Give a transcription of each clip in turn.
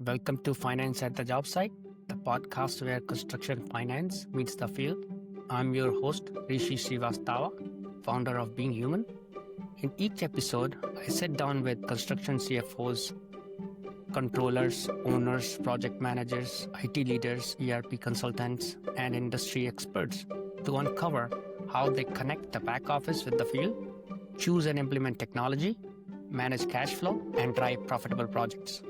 Welcome to Finance at the Jobsite, the podcast where construction finance meets the field. I'm your host, Rishi Srivastava, founder of Being Human. In each episode, I sit down with construction CFOs, controllers, owners, project managers, IT leaders, ERP consultants, and industry experts to uncover how they connect the back office with the field, choose and implement technology, manage cash flow, and drive profitable projects.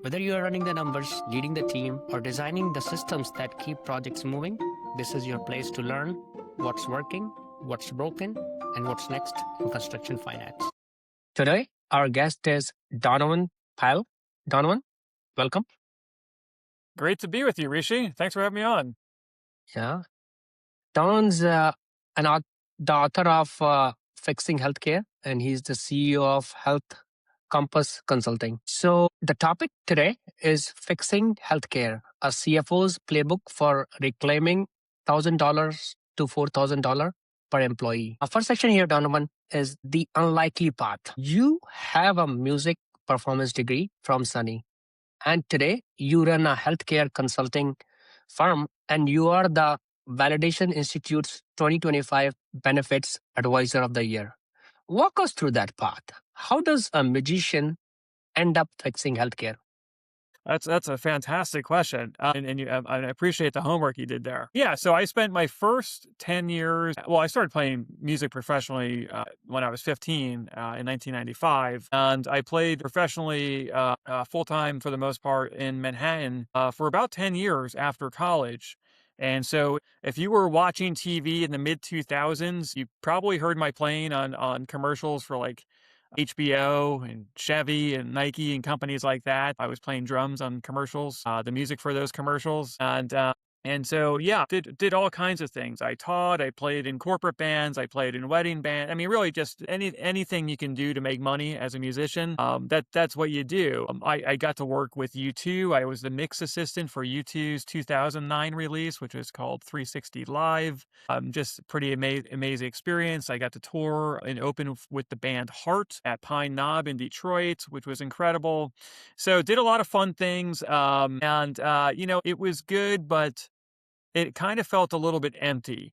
Whether you are running the numbers, leading the team, or designing the systems that keep projects moving, this is your place to learn what's working, what's broken, and what's next in construction finance. Today, our guest is Donovan Pyle. Donovan, welcome. Great to be with you, Rishi. Thanks for having me on. Yeah. Donovan's the author of Fixing Healthcare, and he's the CEO of Health Compass Consulting. So the topic today is Fixing Healthcare, a CFO's playbook for reclaiming $1,000 to $4,000 per employee. Our first section here, Donovan, is the unlikely path. You have a music performance degree from SUNY, and today you run a healthcare consulting firm, and you are the Validation Institute's 2025 Benefits Advisor of the Year. Walk us through that path. How does a magician end up fixing healthcare? That's a fantastic question, and I appreciate the homework you did there. Yeah, so I spent my first 10 years. Well, I started playing music professionally when I was 15 in 1995, and I played professionally full time for the most part in Manhattan for about 10 years after college. And so, if you were watching TV in the mid 2000s, you probably heard my playing on commercials for like HBO and Chevy and Nike and companies like that. I was playing drums on commercials, the music for those commercials. And so, yeah, did all kinds of things. I taught, I played in corporate bands, I played in wedding band. I mean, really just anything you can do to make money as a musician. That's what you do. I got to work with U2. I was the mix assistant for U2's 2009 release, which was called 360 Live. Just pretty amazing experience. I got to tour and open with the band Heart at Pine Knob in Detroit, which was incredible. So did a lot of fun things. It was good, but it kind of felt a little bit empty.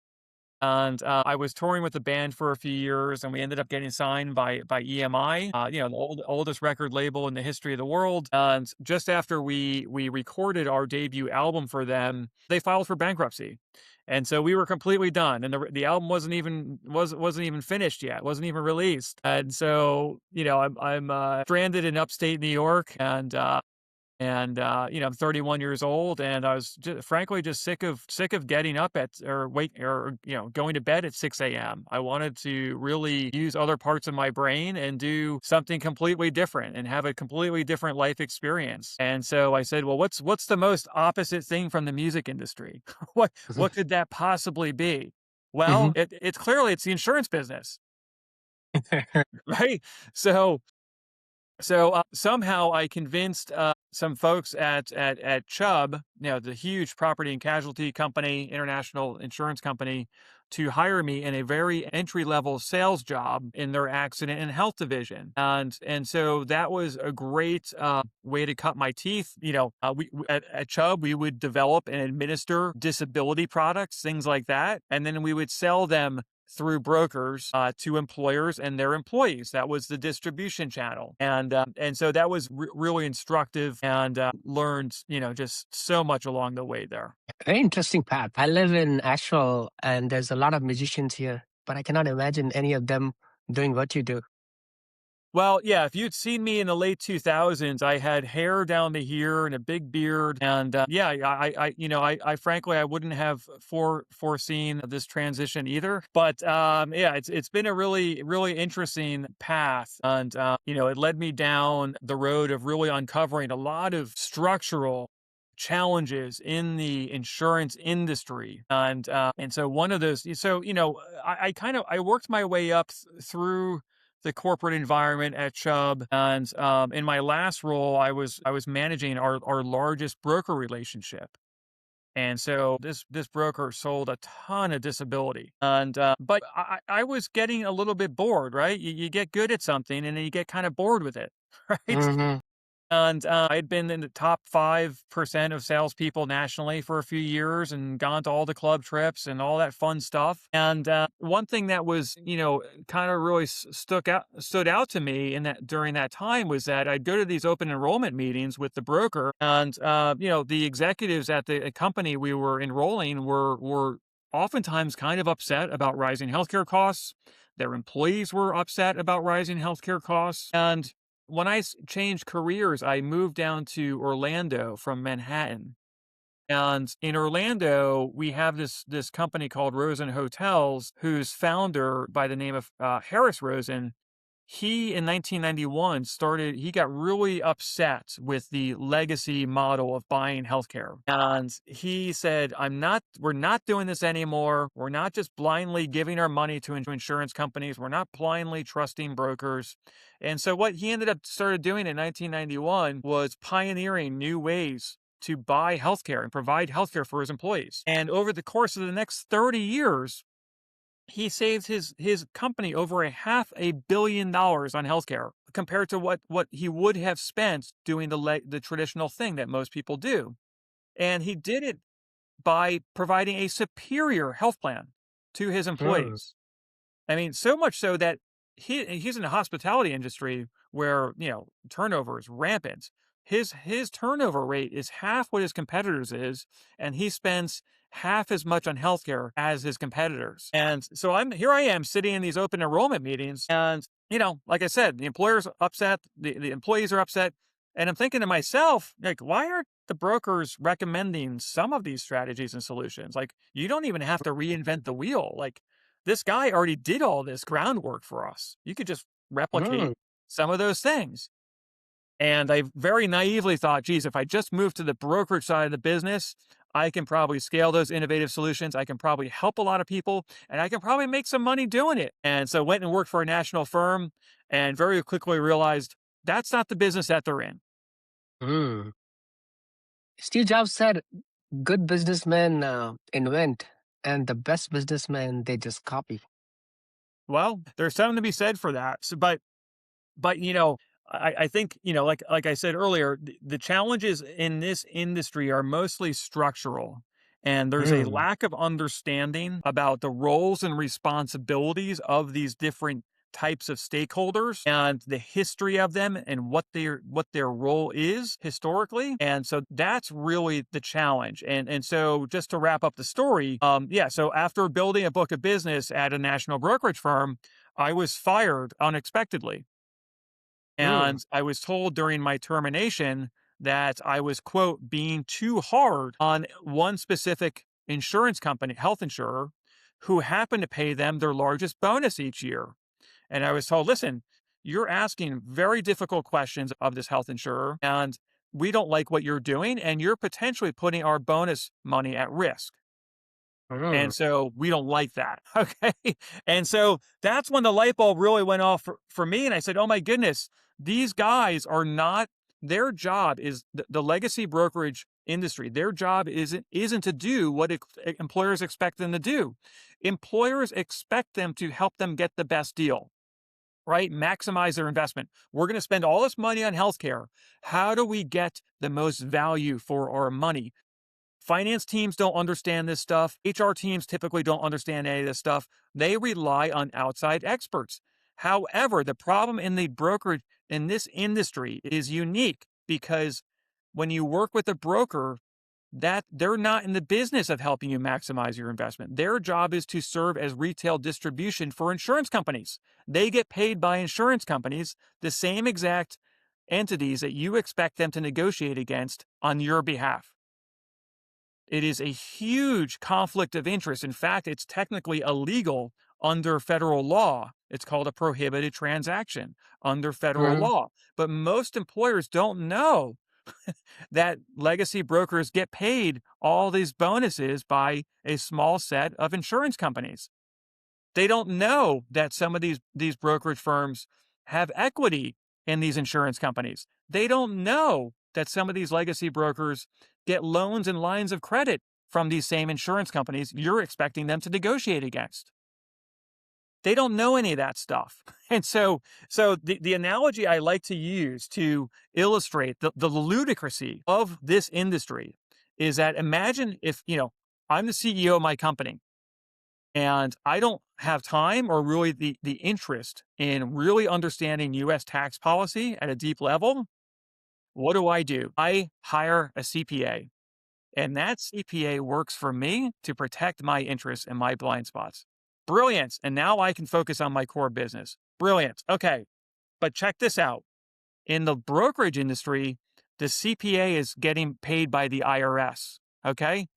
And I was touring with the band for a few years, and we ended up getting signed by EMI, the oldest record label in the history of the world. And just after we recorded our debut album for them, they filed for bankruptcy, and so we were completely done. And the album wasn't even finished yet, wasn't even released. And so I'm stranded in upstate New York, and I'm 31 years old, and I was frankly just sick of getting up going to bed at 6 a.m. I wanted to really use other parts of my brain and do something completely different and have a completely different life experience. And so I said, well, what's the most opposite thing from the music industry? what could that possibly be? Well, it's clearly the insurance business, right? So somehow I convinced some folks at Chubb, the huge property and casualty company, international insurance company, to hire me in a very entry-level sales job in their accident and health division. And so that was a great way to cut my teeth. At Chubb, we would develop and administer disability products, things like that, and then we would sell them through brokers to employers and their employees. That was the distribution channel. And so that was really instructive, and learned, just so much along the way there. Very interesting path. I live in Asheville, and there's a lot of musicians here, but I cannot imagine any of them doing what you do. Well, yeah, if you'd seen me in the late 2000s, I had hair down to here and a big beard. And I frankly, I wouldn't have foreseen this transition either. But it's been a really, really interesting path. And, it led me down the road of really uncovering a lot of structural challenges in the insurance industry. And so one of those, I worked my way up through the corporate environment at Chubb, and in my last role, I was managing our largest broker relationship, and so this broker sold a ton of disability, and but I was getting a little bit bored, right? You get good at something, and then you get kind of bored with it, right? And I had been in the top 5% of salespeople nationally for a few years and gone to all the club trips and all that fun stuff. And one thing that was, kind of really stood out to me in that during that time was that I'd go to these open enrollment meetings with the broker, and the executives at the company we were enrolling were oftentimes kind of upset about rising healthcare costs. Their employees were upset about rising healthcare costs, and when I changed careers, I moved down to Orlando from Manhattan. And in Orlando, we have this company called Rosen Hotels, whose founder, by the name of Harris Rosen, he in 1991 he got really upset with the legacy model of buying healthcare. And he said, we're not doing this anymore. We're not just blindly giving our money to insurance companies. We're not blindly trusting brokers. And so what he started doing in 1991 was pioneering new ways to buy healthcare and provide healthcare for his employees. And over the course of the next 30 years, he saved his company over $500 million on healthcare compared to what he would have spent doing the traditional thing that most people do. And he did it by providing a superior health plan to his Hmm. employees. I mean, so much so that he's in the hospitality industry where, turnover is rampant. His turnover rate is half what his competitors is, and he spends half as much on healthcare as his competitors. And so I am sitting in these open enrollment meetings, and like I said, the employer's upset, the employees are upset, and I'm thinking to myself, like, why aren't the brokers recommending some of these strategies and solutions? Like, you don't even have to reinvent the wheel. Like, this guy already did all this groundwork for us. You could just replicate Hmm. some of those things. And I very naively thought, geez, if I just move to the brokerage side of the business, I can probably scale those innovative solutions. I can probably help a lot of people, and I can probably make some money doing it. And so went and worked for a national firm and very quickly realized that's not the business that they're in. Hmm. Steve Jobs said, "Good businessmen invent, and the best businessmen they just copy." Well, there's something to be said for that. So, but I think like I said earlier, the challenges in this industry are mostly structural, and there's a Hmm. lack of understanding about the roles and responsibilities of these different types of stakeholders and the history of them and what their role is historically. And so that's really the challenge. And so just to wrap up the story, so after building a book of business at a national brokerage firm, I was fired unexpectedly. Hmm. And I was told during my termination that I was, quote, being too hard on one specific insurance company, health insurer, who happened to pay them their largest bonus each year. And I was told, listen, you're asking very difficult questions of this health insurer, and we don't like what you're doing, and you're potentially putting our bonus money at risk. Hmm. And so we don't like that. Okay. And so that's when the light bulb really went off for me. And I said, oh my goodness, these guys are not, their job is the legacy brokerage industry. Their job isn't to do what employers expect them to do. Employers expect them to help them get the best deal, right? Maximize their investment. We're going to spend all this money on healthcare. How do we get the most value for our money? Finance teams don't understand this stuff. HR teams typically don't understand any of this stuff. They rely on outside experts. However, the problem in the brokerage in this industry is unique because when you work with a broker, that they're not in the business of helping you maximize your investment. Their job is to serve as retail distribution for insurance companies. They get paid by insurance companies, the same exact entities that you expect them to negotiate against on your behalf. It is a huge conflict of interest. In fact, it's technically illegal under federal law. It's called a prohibited transaction under federal Hmm. law. But most employers don't know that legacy brokers get paid all these bonuses by a small set of insurance companies. They don't know that some of these brokerage firms have equity in these insurance companies. They don't know that some of these legacy brokers get loans and lines of credit from these same insurance companies you're expecting them to negotiate against. They don't know any of that stuff. And so the analogy I like to use to illustrate the ludicrousy of this industry is that imagine if, I'm the CEO of my company and I don't have time or really the interest in really understanding US tax policy at a deep level. What do? I hire a CPA, and that CPA works for me to protect my interests and my blind spots. Brilliant. And now I can focus on my core business. Brilliant. Okay. But check this out. In the brokerage industry, the CPA is getting paid by the IRS. Okay.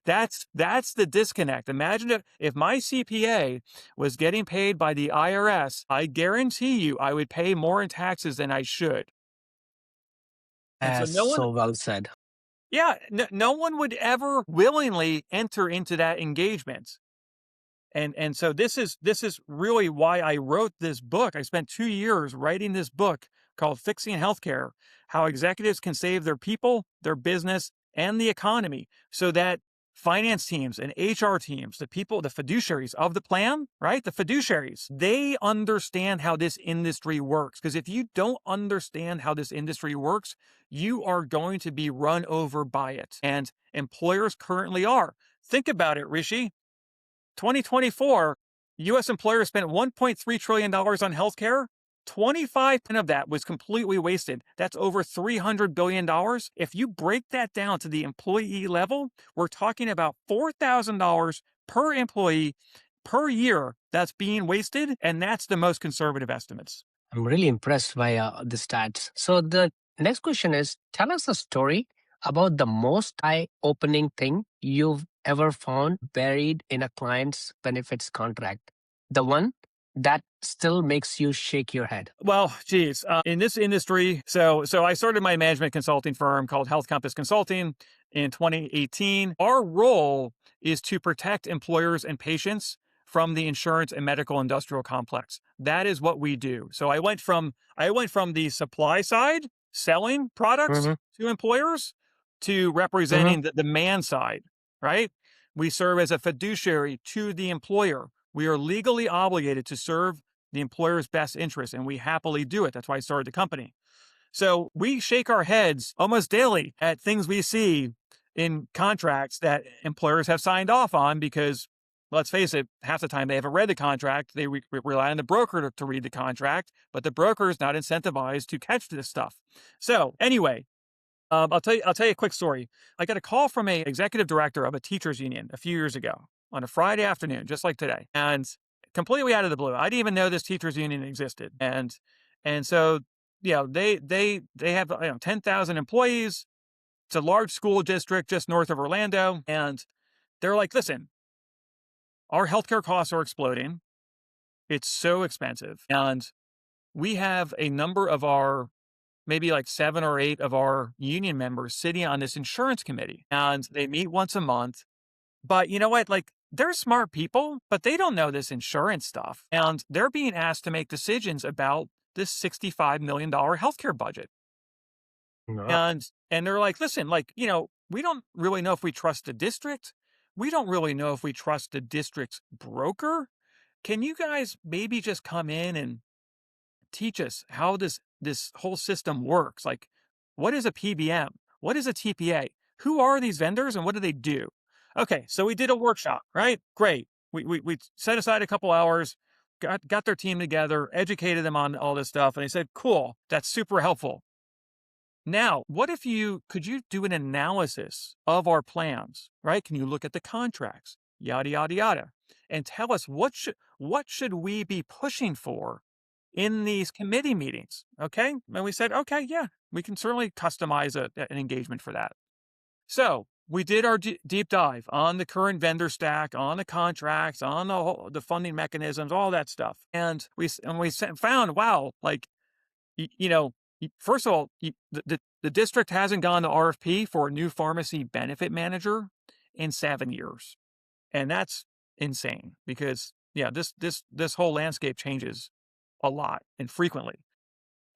That's the disconnect. Imagine if my CPA was getting paid by the IRS, I guarantee you I would pay more in taxes than I should. And so That's so well said. no one would ever willingly enter into that engagement. And so this is really why I wrote this book. I spent 2 years writing this book called Fixing Healthcare: How Executives Can Save Their People, Their Business, and the Economy, so that finance teams and HR teams, the people, the fiduciaries of the plan, right? The fiduciaries, they understand how this industry works. Because if you don't understand how this industry works, you are going to be run over by it. And employers currently are. Think about it, Rishi. 2024, U.S. employers spent $1.3 trillion on healthcare. 25% of that was completely wasted. That's over $300 billion. If you break that down to the employee level, we're talking about $4,000 per employee per year that's being wasted, and that's the most conservative estimates. I'm really impressed by the stats. So the next question is, tell us a story about the most eye-opening thing you've ever found buried in a client's benefits contract. The one that still makes you shake your head. Well, geez, in this industry, so I started my management consulting firm called Health Compass Consulting in 2018. Our role is to protect employers and patients from the insurance and medical industrial complex. That is what we do. So I went from the supply side, selling products to employers, to representing the demand side, right? We serve as a fiduciary to the employer. We are legally obligated to serve the employer's best interest, and we happily do it. That's why I started the company. So we shake our heads almost daily at things we see in contracts that employers have signed off on because, let's face it, half the time they haven't read the contract. They rely on the broker to read the contract, but the broker is not incentivized to catch this stuff. So anyway, I'll tell you a quick story. I got a call from an executive director of a teachers union a few years ago on a Friday afternoon, just like today, and completely out of the blue. I didn't even know this teachers union existed, and so they have 10,000 employees. It's a large school district just north of Orlando, and they're like, listen, our healthcare costs are exploding. It's so expensive, and we have a number of our, maybe like 7 or 8 of our union members sitting on this insurance committee, and they meet once a month. But you know what? Like, they're smart people, but they don't know this insurance stuff. And they're being asked to make decisions about this $65 million healthcare budget. And they're like, listen, like, we don't really know if we trust the district. We don't really know if we trust the district's broker. Can you guys maybe just come in and teach us how this whole system works? Like, what is a PBM? What is a TPA? Who are these vendors and what do they do? Okay, so we did a workshop, right? Great. We set aside a couple hours, got their team together, educated them on all this stuff, and they said, cool, that's super helpful. Now, could you do an analysis of our plans, right? Can you look at the contracts, yada, yada, yada, and tell us what should we be pushing for in these committee meetings, okay? And we said, okay, yeah, we can certainly customize an engagement for that. So we did our deep dive on the current vendor stack, on the contracts, on the funding mechanisms, all that stuff. And we found, wow, like, first of all, the district hasn't gone to RFP for a new pharmacy benefit manager in 7 years. And that's insane because, this whole landscape changes a lot and frequently.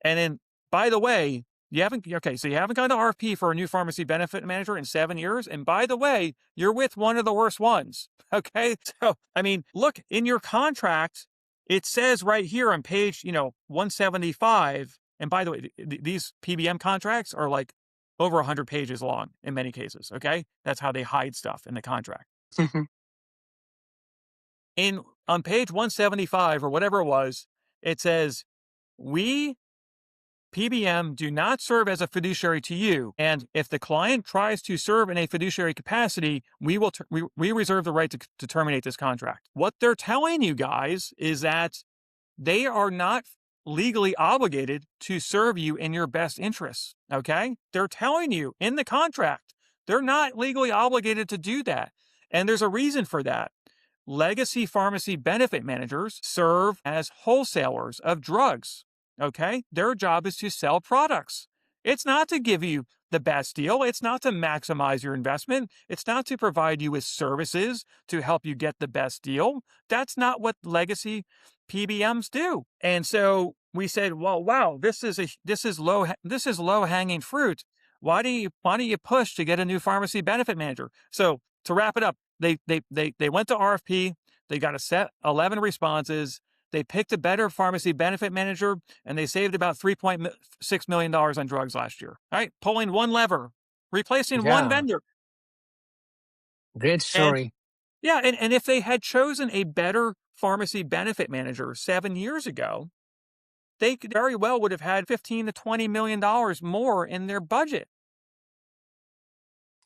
And then, by the way, you haven't gone to RFP for a new pharmacy benefit manager in 7 years. And by the way, you're with one of the worst ones. Okay. So, I mean, look, in your contract, It says right here on page, 175. And by the way, these PBM contracts are like over 100 pages long in many cases. Okay. That's how they hide stuff in the contract. On page 175 or whatever it was, it says, we PBM do not serve as a fiduciary to you. And if the client tries to serve in a fiduciary capacity, we reserve the right to terminate this contract. What they're telling you guys is that they are not legally obligated to serve you in your best interests. Okay. They're telling you in the contract, they're not legally obligated to do that. And there's a reason for that. Legacy pharmacy benefit managers serve as wholesalers of drugs. Okay. Their job is to sell products. It's not to give you the best deal. It's not to maximize your investment. It's not to provide you with services to help you get the best deal. That's not what legacy PBMs do. And so we said, well, wow, this is low hanging fruit. Why do you push to get a new pharmacy benefit manager? So to wrap it up, they went to RFP. They got a set 11 responses. They picked a better pharmacy benefit manager, and they saved about $3.6 million on drugs last year. All right, pulling one lever, replacing one Yeah, vendor. great And story. yeah, and if they had chosen a better pharmacy benefit manager 7 years ago, they could very well would have had $15 to $20 million more in their budget.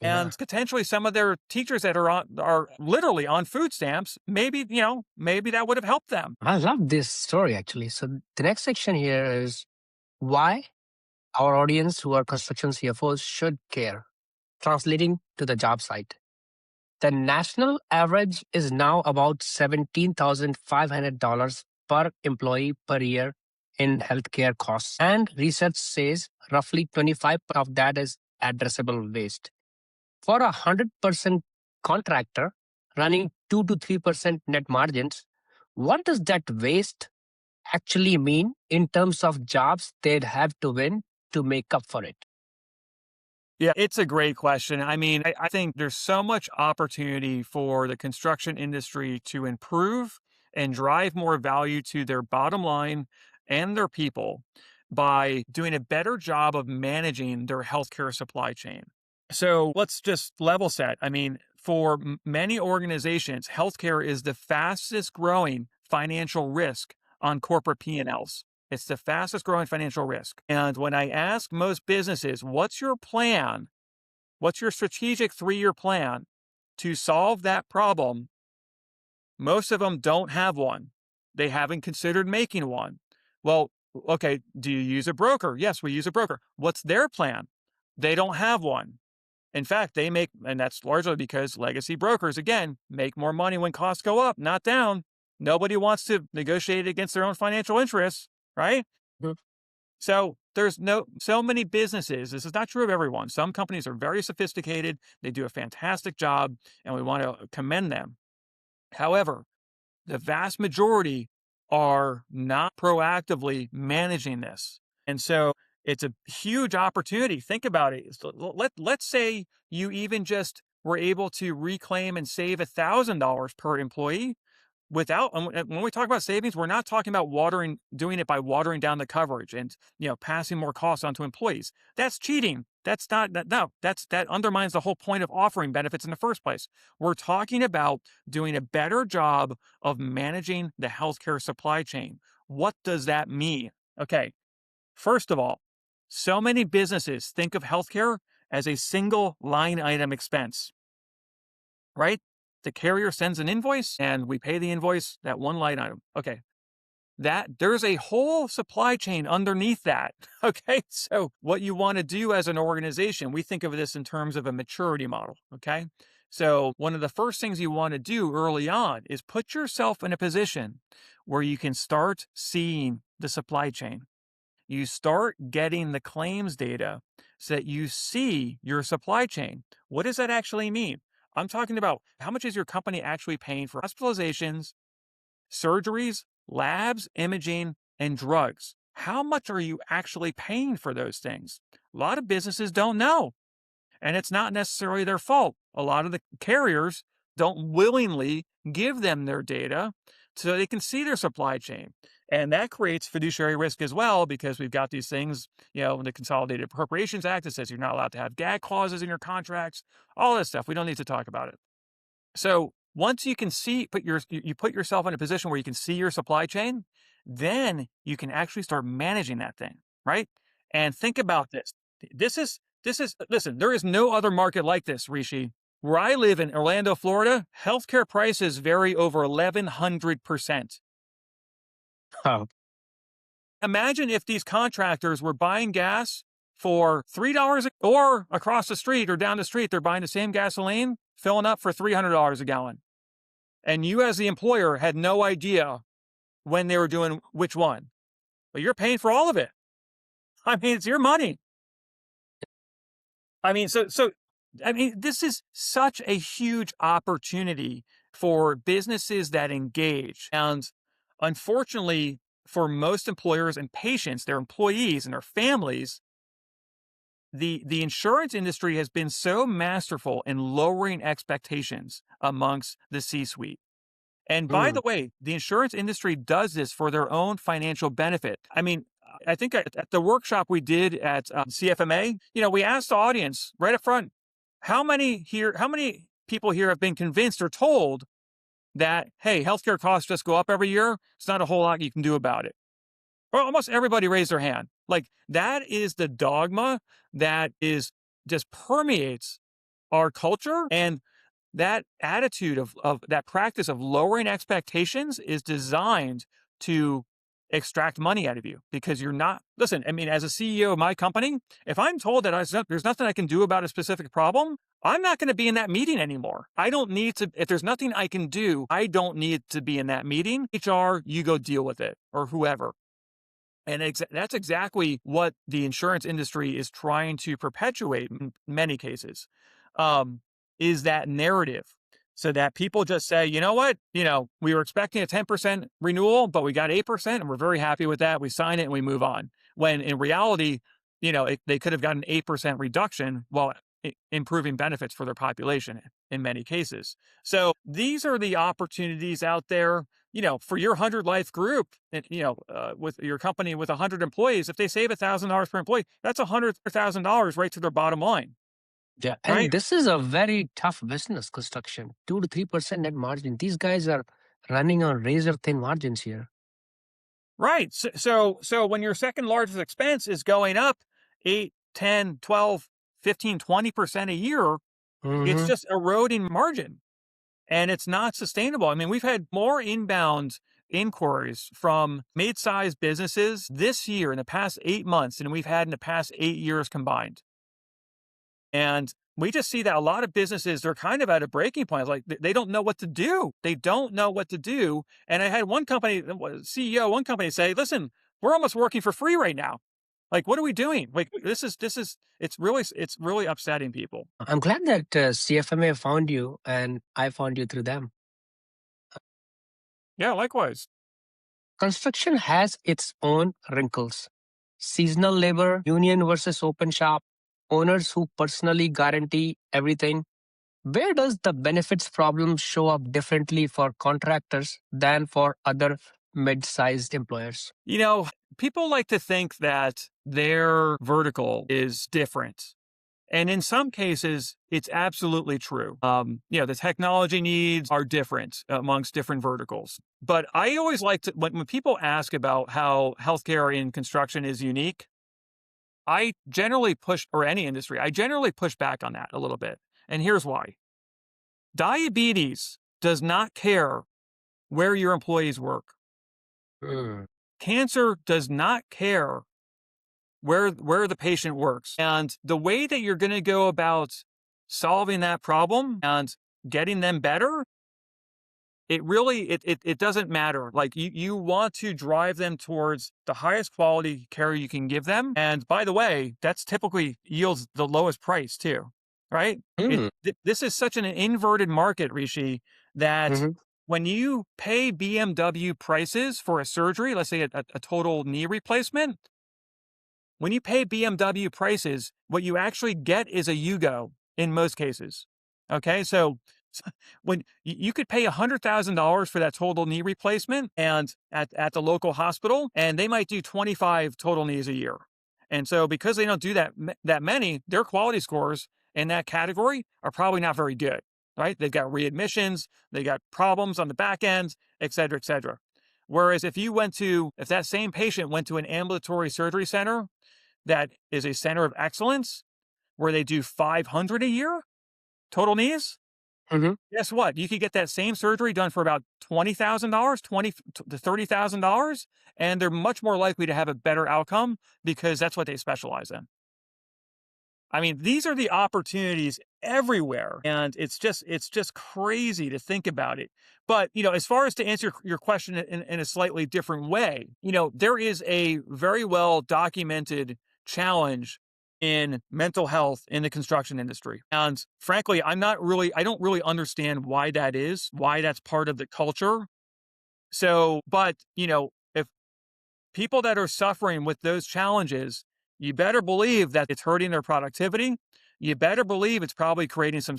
Yeah. And potentially some of their teachers that are literally on food stamps, maybe that would have helped them. I love this story actually. So the next section here is why our audience who are construction CFOs should care, translating to the job site. The national average is now about $17,500 per employee per year in healthcare costs. And research says roughly 25% of that is addressable waste. For a 100% contractor running 2 to 3% net margins, what does that waste actually mean in terms of jobs they'd have to win to make up for it? Yeah, it's a great question. I mean, I think there's so much opportunity for the construction industry to improve and drive more value to their bottom line and their people by doing a better job of managing their healthcare supply chain. So let's just level set. I mean, for many organizations, healthcare is the fastest growing financial risk on corporate P&Ls. It's the fastest growing financial risk. And when I ask most businesses, what's your plan? What's your strategic 3-year plan to solve that problem? Most of them don't have one. They haven't considered making one. Well, okay, do you use a broker? Yes, we use a broker. What's their plan? They don't have one. In fact, and that's largely because legacy brokers, again, make more money when costs go up, not down. Nobody wants to negotiate against their own financial interests, right? Mhm. So there's so many businesses. This is not true of everyone. Some companies are very sophisticated. They do a fantastic job, and we want to commend them. However, the vast majority are not proactively managing this. And so it's a huge opportunity. Think about it. Let's say you even just were able to reclaim and save $1,000 per employee without, and when we talk about savings, we're not talking about doing it by watering down the coverage and, passing more costs onto employees. That's cheating. That's not, no, that undermines the whole point of offering benefits in the first place. We're talking about doing a better job of managing the healthcare supply chain. What does that mean? Okay. First of all, so many businesses think of healthcare as a single line item expense, right? The carrier sends an invoice and we pay the invoice, that one line item. Okay. There's a whole supply chain underneath that. Okay. So what you want to do as an organization, we think of this in terms of a maturity model. Okay. So one of the first things you want to do early on is put yourself in a position where you can start seeing the supply chain. You start getting the claims data so that you see your supply chain. What does that actually mean? I'm talking about how much is your company actually paying for hospitalizations, surgeries, labs, imaging, and drugs? How much are you actually paying for those things? A lot of businesses don't know, and it's not necessarily their fault. A lot of the carriers don't willingly give them their data so they can see their supply chain. And that creates fiduciary risk as well, because we've got these things, in the Consolidated Appropriations Act that says you're not allowed to have gag clauses in your contracts, all this stuff. We don't need to talk about it. So once you can see, you put yourself in a position where you can see your supply chain, then you can actually start managing that thing, right? And think about this. Listen, there is no other market like this, Rishi. Where I live in Orlando, Florida, healthcare prices vary over 1,100%. Oh, Imagine if these contractors were buying gas for $3 or across the street or down the street, they're buying the same gasoline, filling up for $300 a gallon. And you as the employer had no idea when they were doing which one. But you're paying for all of it. I mean, it's your money. I mean, this is such a huge opportunity for businesses that engage. And unfortunately, for most employers and patients, their employees and their families, the insurance industry has been so masterful in lowering expectations amongst the C-suite. And by the way, the insurance industry does this for their own financial benefit. I mean, I think at the workshop we did at CFMA, we asked the audience right up front, how many people here have been convinced or told that, hey, healthcare costs just go up every year? It's not a whole lot you can do about it. Well, almost everybody raised their hand. Like, that is the dogma that just permeates our culture. And that attitude of that practice of lowering expectations is designed to extract money out of you, because you're not, listen, I mean, as a CEO of my company, if I'm told that there's nothing I can do about a specific problem, I'm not going to be in that meeting anymore. I don't need to, if there's nothing I can do, I don't need to be in that meeting. HR, you go deal with it, or whoever. And that's exactly what the insurance industry is trying to perpetuate in many cases, is that narrative. So that people just say, you know what, we were expecting a 10% renewal, but we got 8% and we're very happy with that. We sign it and we move on. When in reality, they could have gotten an 8% reduction while improving benefits for their population in many cases. So these are the opportunities out there, for your 100 life group, with your company with 100 employees. If they save $1,000 per employee, that's $100,000 right to their bottom line. yeah. Right. And this is a very tough business, construction. 2 to 3% net margin. These guys are running on razor thin margins here. Right. So when your second largest expense is going up 8, 10, 12, 15, 20% a year, it's just eroding margin, and it's not sustainable. I mean, we've had more inbound inquiries from mid-sized businesses this year in the past 8 months than we've had in the past 8 years combined. And we just see that a lot of businesses are kind of at a breaking point. Like, they don't know what to do. They don't know what to do. And I had one company say, listen, we're almost working for free right now. Like, what are we doing? Like, it's really upsetting people. I'm glad that CFMA found you and I found you through them. Yeah, likewise. Construction has its own wrinkles. Seasonal labor, union versus open shop, owners who personally guarantee everything. Where does the benefits problem show up differently for contractors than for other mid-sized employers? People like to think that their vertical is different. And in some cases, it's absolutely true. The technology needs are different amongst different verticals. But I always like to, when people ask about how healthcare in construction is unique, I generally push, or any industry, I generally push back on that a little bit. And here's why. Diabetes does not care where your employees work. Cancer does not care where the patient works. And the way that you're going to go about solving that problem and getting them better, it doesn't matter. Like, you want to drive them towards the highest quality care you can give them. And by the way, that's typically yields the lowest price too, right? This is such an inverted market, Rishi, that when you pay BMW prices for a surgery, let's say a total knee replacement, when you pay BMW prices, what you actually get is a Yugo in most cases. Okay, so When you could pay $100,000 for that total knee replacement and at the local hospital, and they might do 25 total knees a year. And so because they don't do that many, their quality scores in that category are probably not very good, right? They've got readmissions, they got problems on the back end, et cetera, et cetera. Whereas if that same patient went to an ambulatory surgery center that is a center of excellence where they do 500 a year total knees, Hmm. guess what? You could get that same surgery done for about $20,000, twenty to $30,000, and they're much more likely to have a better outcome because that's what they specialize in. I mean, these are the opportunities everywhere, and it's just crazy to think about it. But as far as to answer your question in a slightly different way, there is a very well documented challenge in mental health in the construction industry. And frankly, I don't really understand why that is, why that's part of the culture. So, but if people that are suffering with those challenges, you better believe that it's hurting their productivity. You better believe it's probably creating some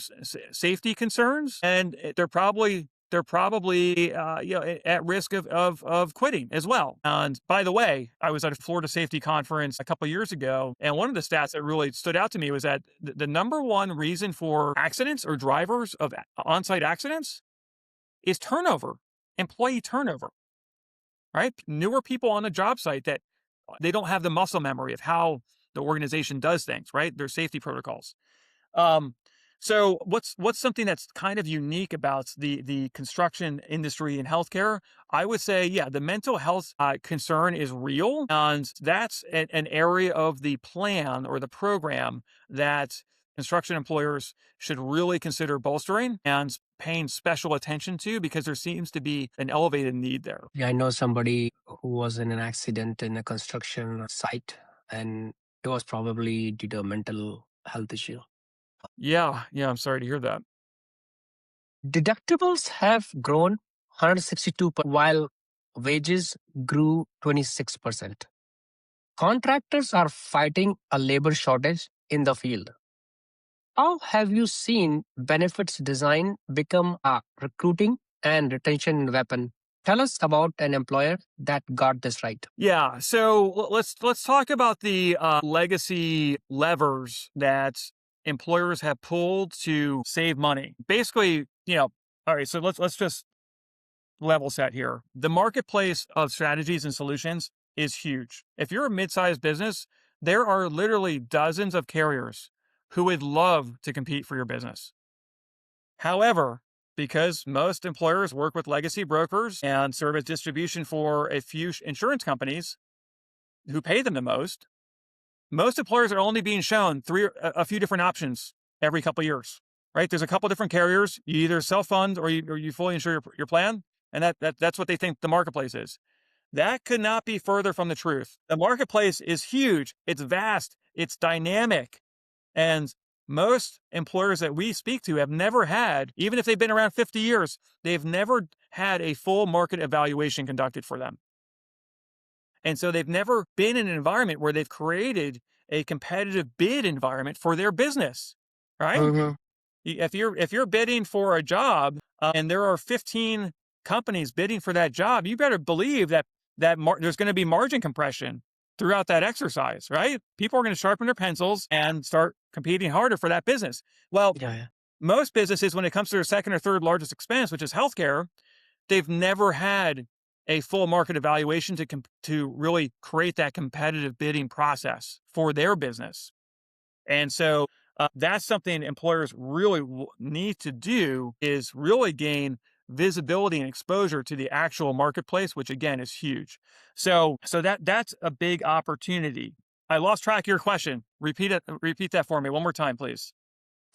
safety concerns, and they're probably at risk of quitting as well. And by the way, I was at a Florida safety conference a couple of years ago, and one of the stats that really stood out to me was that the number one reason for accidents or drivers of on-site accidents is turnover, employee turnover, right? Newer people on the job site that they don't have the muscle memory of how the organization does things, right? Their safety protocols. Um, so what's something that's kind of unique about the construction industry and healthcare? I would say, yeah, the mental health concern is real, and that's an area of the plan or the program that construction employers should really consider bolstering and paying special attention to because there seems to be an elevated need there. Yeah, I know somebody who was in an accident in a construction site, and it was probably due to a mental health issue. Yeah, yeah, I'm sorry to hear that. Deductibles have grown 162% while wages grew 26%. Contractors are fighting a labor shortage in the field. How have you seen benefits design become a recruiting and retention weapon? Tell us about an employer that got this right. Yeah, so let's talk about the legacy levers that employers have pulled to save money. Basically, all right. So let's just level set here. The marketplace of strategies and solutions is huge. If you're a mid-sized business, there are literally dozens of carriers who would love to compete for your business. However, because most employers work with legacy brokers and serve as distribution for a few insurance companies who pay them the most employers are only being shown a few different options every couple of years, right? There's a couple different carriers. You either self-fund or you fully insure your plan, and that's what they think the marketplace is. That could not be further from the truth. The marketplace is huge. It's vast. It's dynamic. And most employers that we speak to have never had, even if they've been around 50 years, they've never had a full market evaluation conducted for them. And so they've never been in an environment where they've created a competitive bid environment for their business, right? Mhm. If you're bidding for a job and there are 15 companies bidding for that job, you better believe that there's going to be margin compression throughout that exercise, right? People are going to sharpen their pencils and start competing harder for that business. Well, Yeah, yeah. most businesses, when it comes to their second or third largest expense, which is healthcare, they've never had a full market evaluation to really create that competitive bidding process for their business. And so that's something employers really need to do is really gain visibility and exposure to the actual marketplace, which again is huge. So that's a big opportunity. I lost track of your question. Repeat that for me one more time, please.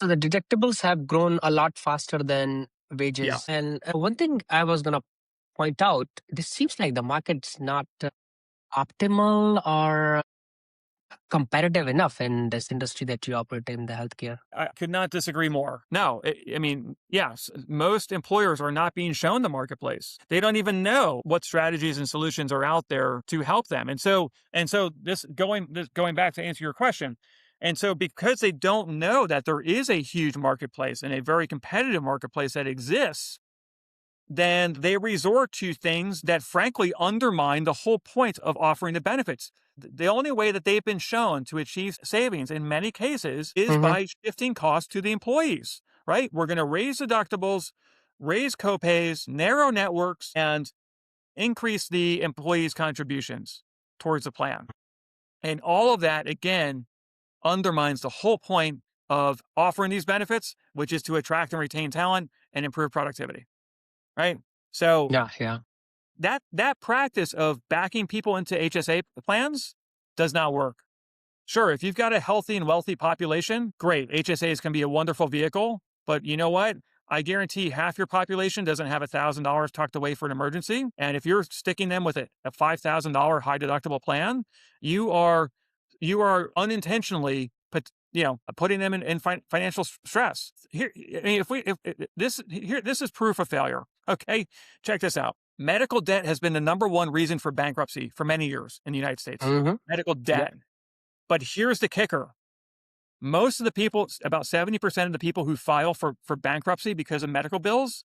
So the deductibles have grown a lot faster than Yeah. wages. And one thing I was going to point out, this seems like the market's not optimal or competitive enough in this industry that you operate in, the healthcare. I could not disagree more. No, I mean, yes, most employers are not being shown the marketplace. They don't even know what strategies and solutions are out there to help them. And so this going back to answer your question, And so because they don't know that there is a huge marketplace and a very competitive marketplace that exists, then they resort to things that frankly undermine the whole point of offering the benefits. The only way that they've been shown to achieve savings in many cases is Mm-hmm. by shifting costs to the employees, right? We're going to raise deductibles, raise copays, narrow networks, and increase the employees' contributions towards the plan. And all of that, again, undermines the whole point of offering these benefits, which is to attract and retain talent and improve productivity, right? So Yeah, yeah. that practice of backing people into HSA plans does not work. Sure, if you've got a healthy and wealthy population, great. HSAs can be a wonderful vehicle, but you know what? I guarantee half your population doesn't have $1,000 tucked away for an emergency. And if you're sticking them with a $5,000 high deductible plan, you are unintentionally putting them in financial stress. Here, I mean, this is proof of failure. Okay, check this out. Medical debt has been the number one reason for bankruptcy for many years in the United States. Mm-hmm. Medical Yeah. debt. But here's the kicker. Most of the people, about 70% of the people who file for bankruptcy because of medical bills,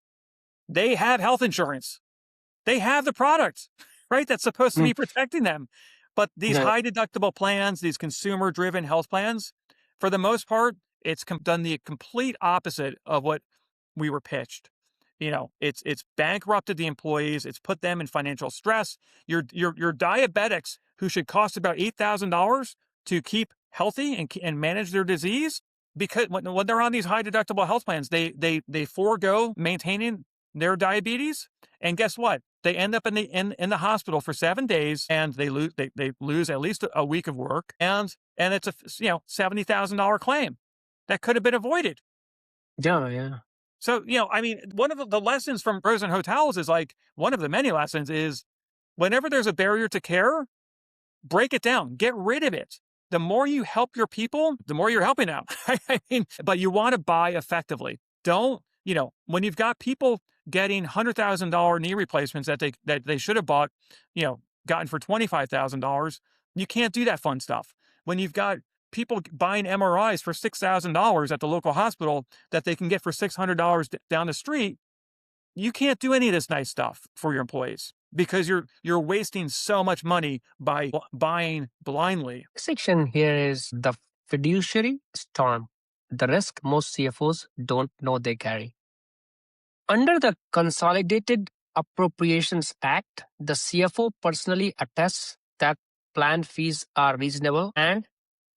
they have health insurance. They have the product, right? That's supposed to Mm. be protecting them. But these Yeah. high deductible plans, these consumer driven health plans, for the most part, it's done the complete opposite of what we were pitched. It's bankrupted the employees. It's put them in financial stress. Your diabetics who should cost about $8,000 to keep healthy and manage their disease, because when they're on these high deductible health plans, they forego maintaining their diabetes, and guess what? They end up in the hospital for 7 days, and they lose at least a week of work, and it's a $70,000 claim that could have been avoided. Yeah, yeah. So, I mean, one of the lessons from Rosen Hotels is like, one of the many lessons is whenever there's a barrier to care, break it down, get rid of it. The more you help your people, the more you're helping them. I mean, but you want to buy effectively. Don't, when you've got people getting $100,000 knee replacements that they should have bought, gotten for $25,000, you can't do that fun stuff. When you've got people buying MRIs for $6,000 at the local hospital that they can get for $600 down the street, you can't do any of this nice stuff for your employees because you're wasting so much money by buying blindly. Section here is the fiduciary storm, the risk most CFOs don't know they carry. Under the Consolidated Appropriations Act, the CFO personally attests that plan fees are reasonable and,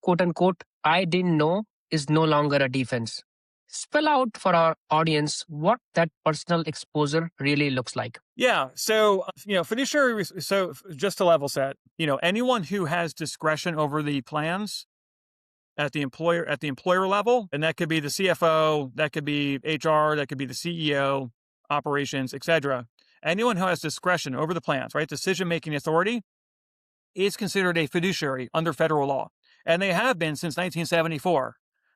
quote unquote, I didn't know is no longer a defense. Spell out for our audience what that personal exposure really looks like. Yeah. So, fiduciary, so just to level set, anyone who has discretion over the plans at the employer level, and that could be the CFO, that could be HR, that could be the CEO, operations, etc. Anyone who has discretion over the plans, right? Decision-making authority is considered a fiduciary under federal law. And they have been since 1974.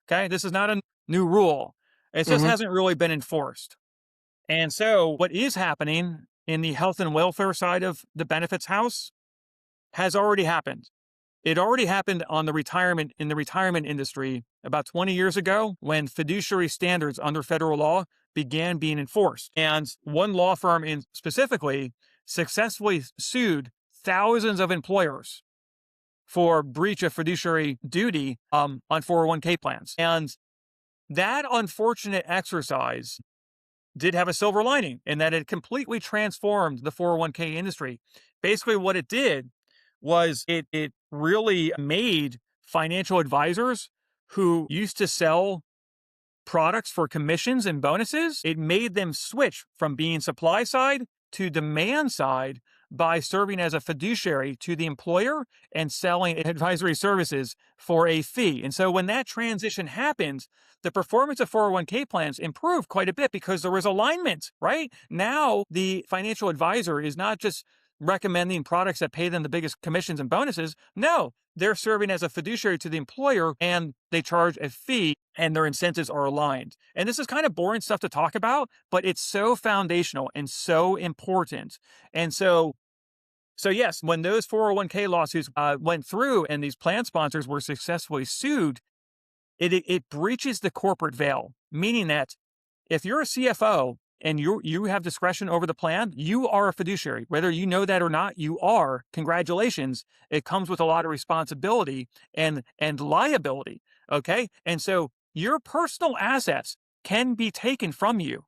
Okay. This is not a new rule. It just hasn't really been enforced. And so what is happening in the health and welfare side of the benefits house has already happened. It already happened in the retirement industry about 20 years ago when fiduciary standards under federal law began being enforced. And one law firm specifically successfully sued thousands of employers for breach of fiduciary duty on 401k plans. And that unfortunate exercise did have a silver lining in that it completely transformed the 401k industry. Basically, what it did was it really made financial advisors who used to sell products for commissions and bonuses, it made them switch from being supply side to demand side by serving as a fiduciary to the employer and selling advisory services for a fee. And so when that transition happened, the performance of 401k plans improved quite a bit because there was alignment, right? Now the financial advisor is not just recommending products that pay them the biggest commissions and bonuses. No, they're serving as a fiduciary to the employer and they charge a fee and their incentives are aligned. And this is kind of boring stuff to talk about, but it's so foundational and so important. And so So yes, when those 401k lawsuits went through and these plan sponsors were successfully sued, it breaches the corporate veil, meaning that if you're a CFO and you have discretion over the plan, you are a fiduciary. Whether you know that or not, you are. Congratulations. It comes with a lot of responsibility and liability. Okay. And so your personal assets can be taken from you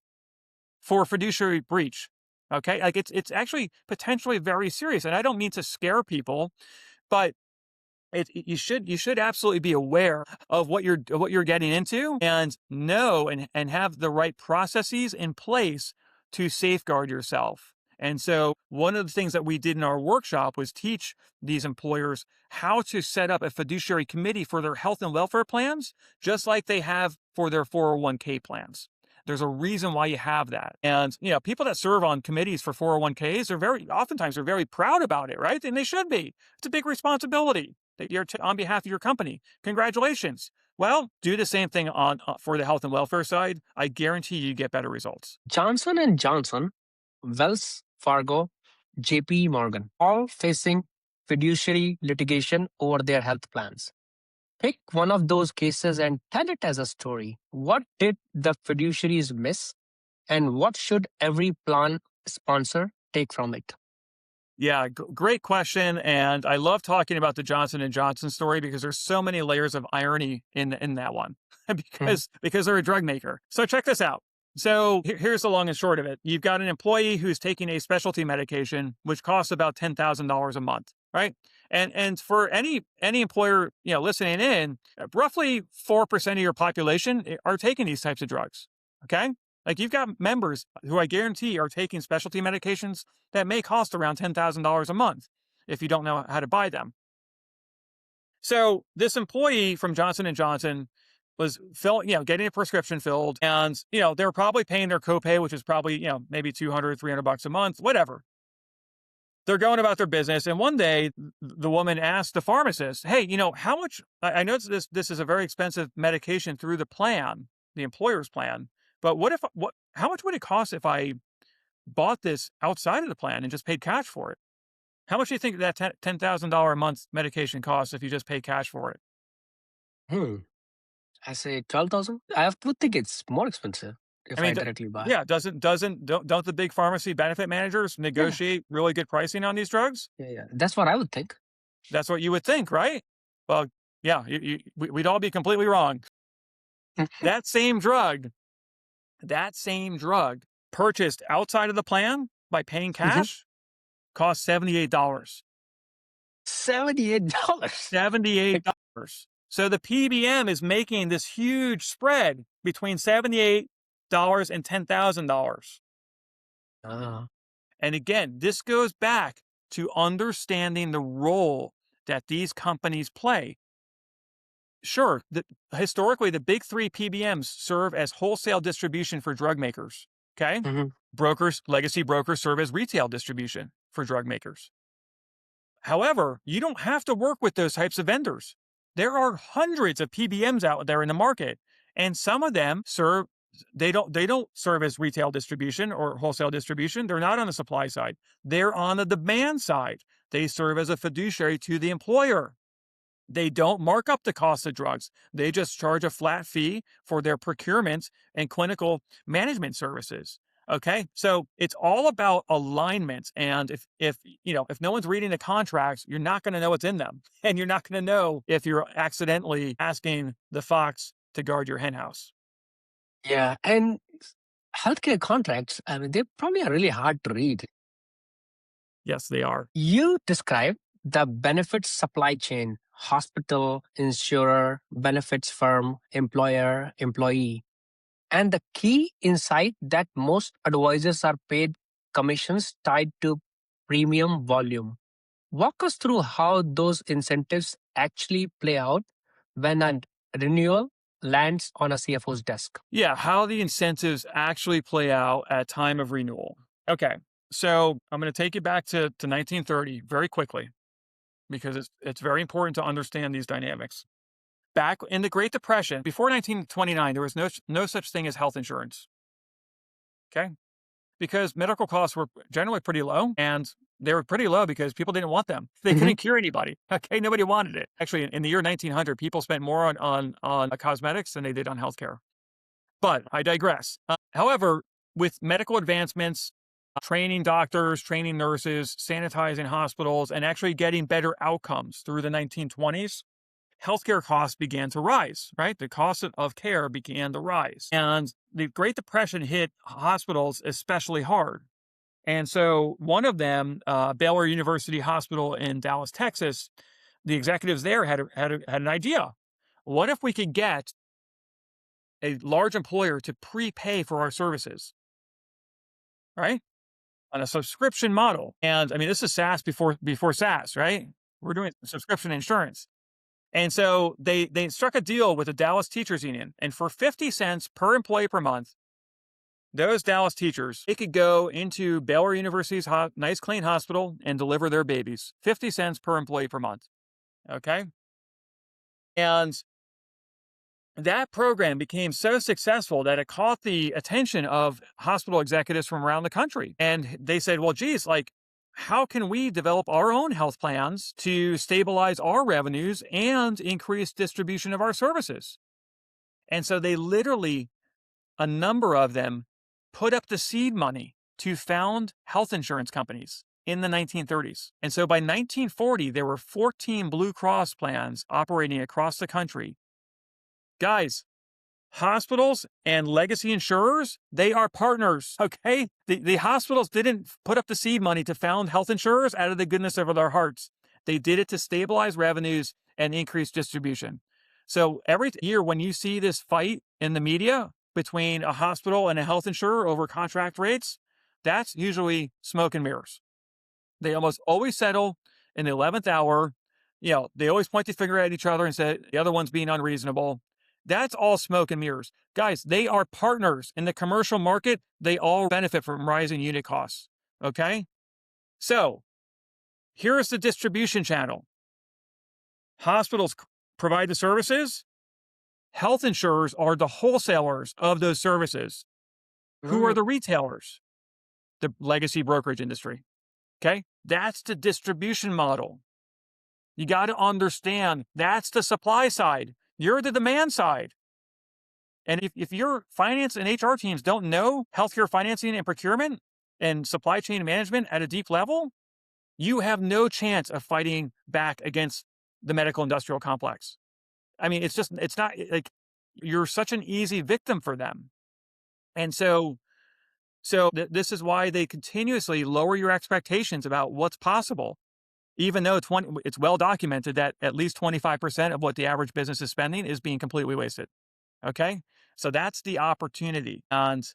for fiduciary breach. Okay. Like it's actually potentially very serious. And I don't mean to scare people, but you should absolutely be aware of what you're getting into and know and have the right processes in place to safeguard yourself. And so one of the things that we did in our workshop was teach these employers how to set up a fiduciary committee for their health and welfare plans, just like they have for their 401k plans. There's a reason why you have that. And, people that serve on committees for 401ks are oftentimes very proud about it, right? And they should be. It's a big responsibility that you're on behalf of your company. Congratulations. Well, do the same thing for the health and welfare side. I guarantee you get better results. Johnson & Johnson, Wells Fargo, JP Morgan, all facing fiduciary litigation over their health plans. Pick one of those cases and tell it as a story. What did the fiduciaries miss? And what should every plan sponsor take from it? Yeah, great question. And I love talking about the Johnson & Johnson story because there's so many layers of irony in that one because they're a drug maker. So check this out. So here's the long and short of it. You've got an employee who's taking a specialty medication, which costs about $10,000 a month, right? And for any employer, listening in, roughly 4% of your population are taking these types of drugs. Okay. Like you've got members who I guarantee are taking specialty medications that may cost around $10,000 a month if you don't know how to buy them. So this employee from Johnson & Johnson was getting a prescription filled, and they're probably paying their copay, which is probably maybe $200, $300 a month, whatever. They're going about their business, and one day the woman asked the pharmacist, "Hey, how much? I know this is a very expensive medication through the plan, the employer's plan, but how much would it cost if I bought this outside of the plan and just paid cash for it? How much do you think that $10,000 a month medication costs if you just pay cash for it?" I say 12,000. I would think it's more expensive if I directly buy. Yeah, don't the big pharmacy benefit managers negotiate really good pricing on these drugs? Yeah. That's what I would think. That's what you would think, right? Well, yeah, we'd all be completely wrong. That same drug purchased outside of the plan by paying cash costs $78. $78. $78. So the PBM is making this huge spread between $78 and $10,000. And again, this goes back to understanding the role that these companies play. Sure, historically, the big three PBMs serve as wholesale distribution for drug makers. Okay? Brokers, legacy brokers serve as retail distribution for drug makers. However, you don't have to work with those types of vendors. There are hundreds of PBMs out there in the market, and some of them they don't serve as retail distribution or wholesale distribution. They're not on the supply side. They're on the demand side. They serve as a fiduciary to the employer. They don't mark up the cost of drugs. They just charge a flat fee for their procurement and clinical management services. Okay, so it's all about alignment. And if no one's reading the contracts, you're not going to know what's in them, and you're not going to know if you're accidentally asking the fox to guard your henhouse. Yeah, and healthcare contracts, they probably are really hard to read. Yes, they are. You describe the benefits supply chain: hospital, insurer, benefits firm, employer, employee. And the key insight that most advisors are paid commissions tied to premium volume. Walk us through how those incentives actually play out when a renewal lands on a CFO's desk. Yeah, how the incentives actually play out at time of renewal. Okay, so I'm going to take you back to 1930 very quickly because it's very important to understand these dynamics. Back in the Great Depression, before 1929, there was no such thing as health insurance. Okay? Because medical costs were generally pretty low, and they were pretty low because people didn't want them. They Hmm. couldn't cure anybody. Okay, nobody wanted it. Actually, in the year 1900, people spent more on cosmetics than they did on healthcare. But I digress. However, with medical advancements, training doctors, training nurses, sanitizing hospitals, and actually getting better outcomes through the 1920s, healthcare costs began to rise, right? The cost of care began to rise. And the Great Depression hit hospitals especially hard. And so one of them, Baylor University Hospital in Dallas, Texas, the executives there had an idea. What if we could get a large employer to prepay for our services, right? On a subscription model. And I mean, this is SaaS before SaaS, right? We're doing subscription insurance. And so they struck a deal with the Dallas Teachers Union, and for 50 cents per employee per month, those Dallas teachers, they could go into Baylor University's nice clean hospital and deliver their babies. 50 cents per employee per month. Okay? And that program became so successful that it caught the attention of hospital executives from around the country. And they said, well, geez, like, how can we develop our own health plans to stabilize our revenues and increase distribution of our services? And so they literally, a number of them, put up the seed money to found health insurance companies in the 1930s. And so by 1940, there were 14 Blue Cross plans operating across the country. Guys, hospitals and legacy insurers, they are partners, okay? The hospitals didn't put up the seed money to found health insurers out of the goodness of their hearts. They did it to stabilize revenues and increase distribution. So every year when you see this fight in the media between a hospital and a health insurer over contract rates, that's usually smoke and mirrors. They almost always settle in the 11th hour. You know, they always point the finger at each other and say the other one's being unreasonable. That's all smoke and mirrors. Guys, they are partners in the commercial market. They all benefit from rising unit costs. Okay? So here's the distribution channel. Hospitals provide the services. Health insurers are the wholesalers of those services. Who are the retailers? The legacy brokerage industry. Okay? That's the distribution model. You got to understand that's the supply side. You're the demand side. And if your finance and HR teams don't know healthcare financing and procurement and supply chain management at a deep level, you have no chance of fighting back against the medical industrial complex. I mean, it's not like you're such an easy victim for them. And this is why they continuously lower your expectations about what's possible, even though it's well documented that at least 25% of what the average business is spending is being completely wasted. Okay. So that's the opportunity. And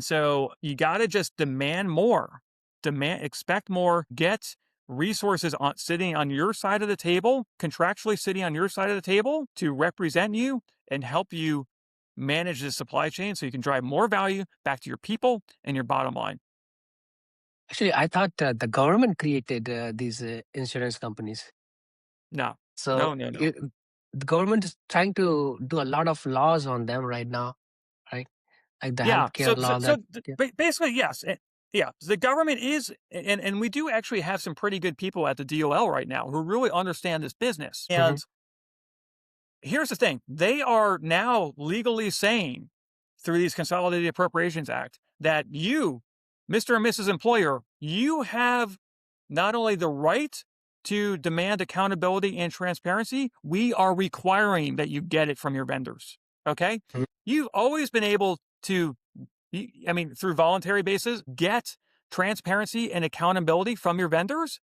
so you got to just demand more, expect more, get resources sitting on your side of the table, contractually sitting on your side of the table to represent you and help you manage the supply chain so you can drive more value back to your people and your bottom line. Actually, I thought the government created these insurance companies. No, So no. the government is trying to do a lot of laws on them right now, right? Like the Yeah. healthcare law that. Yeah. Basically, yes. Yeah. The government is, and we do actually have some pretty good people at the DOL right now who really understand this business. Mhm. And here's the thing. They are now legally saying through these Consolidated Appropriations Act that you, Mr. and Mrs. Employer, you have not only the right to demand accountability and transparency, we are requiring that you get it from your vendors. Okay? Mhm. You've always been able to, I mean, through voluntary basis, get transparency and accountability from your vendors.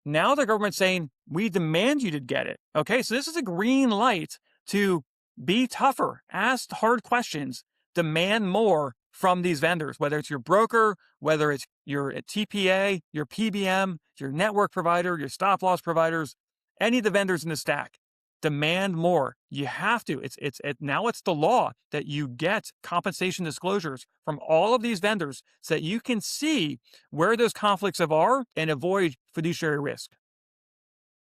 Now the government's saying, we demand you to get it. Okay, so this is a green light to be tougher, ask hard questions, demand more from these vendors, whether it's your broker, whether it's your TPA, your PBM, your network provider, your stop loss providers, any of the vendors in the stack. Demand more. You have to. Now it's the law that you get compensation disclosures from all of these vendors so that you can see where those conflicts are and avoid fiduciary risk.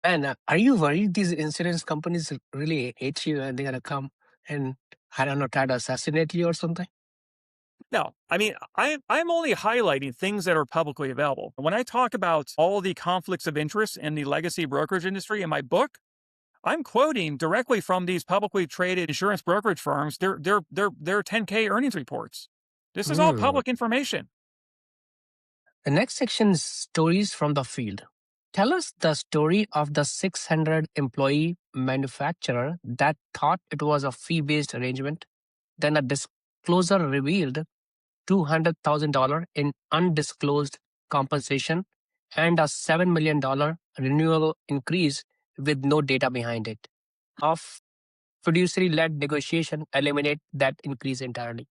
And are you worried these insurance companies really hate you and they're gonna come and, I don't know, try to assassinate you or something? No, I mean, I'm only highlighting things that are publicly available. When I talk about all the conflicts of interest in the legacy brokerage industry in my book, I'm quoting directly from these publicly traded insurance brokerage firms, their 10K earnings reports. This is all Hmm. public information. The next section is stories from the field. Tell us the story of the 600 employee manufacturer that thought it was a fee based arrangement. Then a disclosure revealed $200,000 in undisclosed compensation and a $7 million renewal increase with no data behind it. How fiduciary led negotiation eliminate that increase entirely.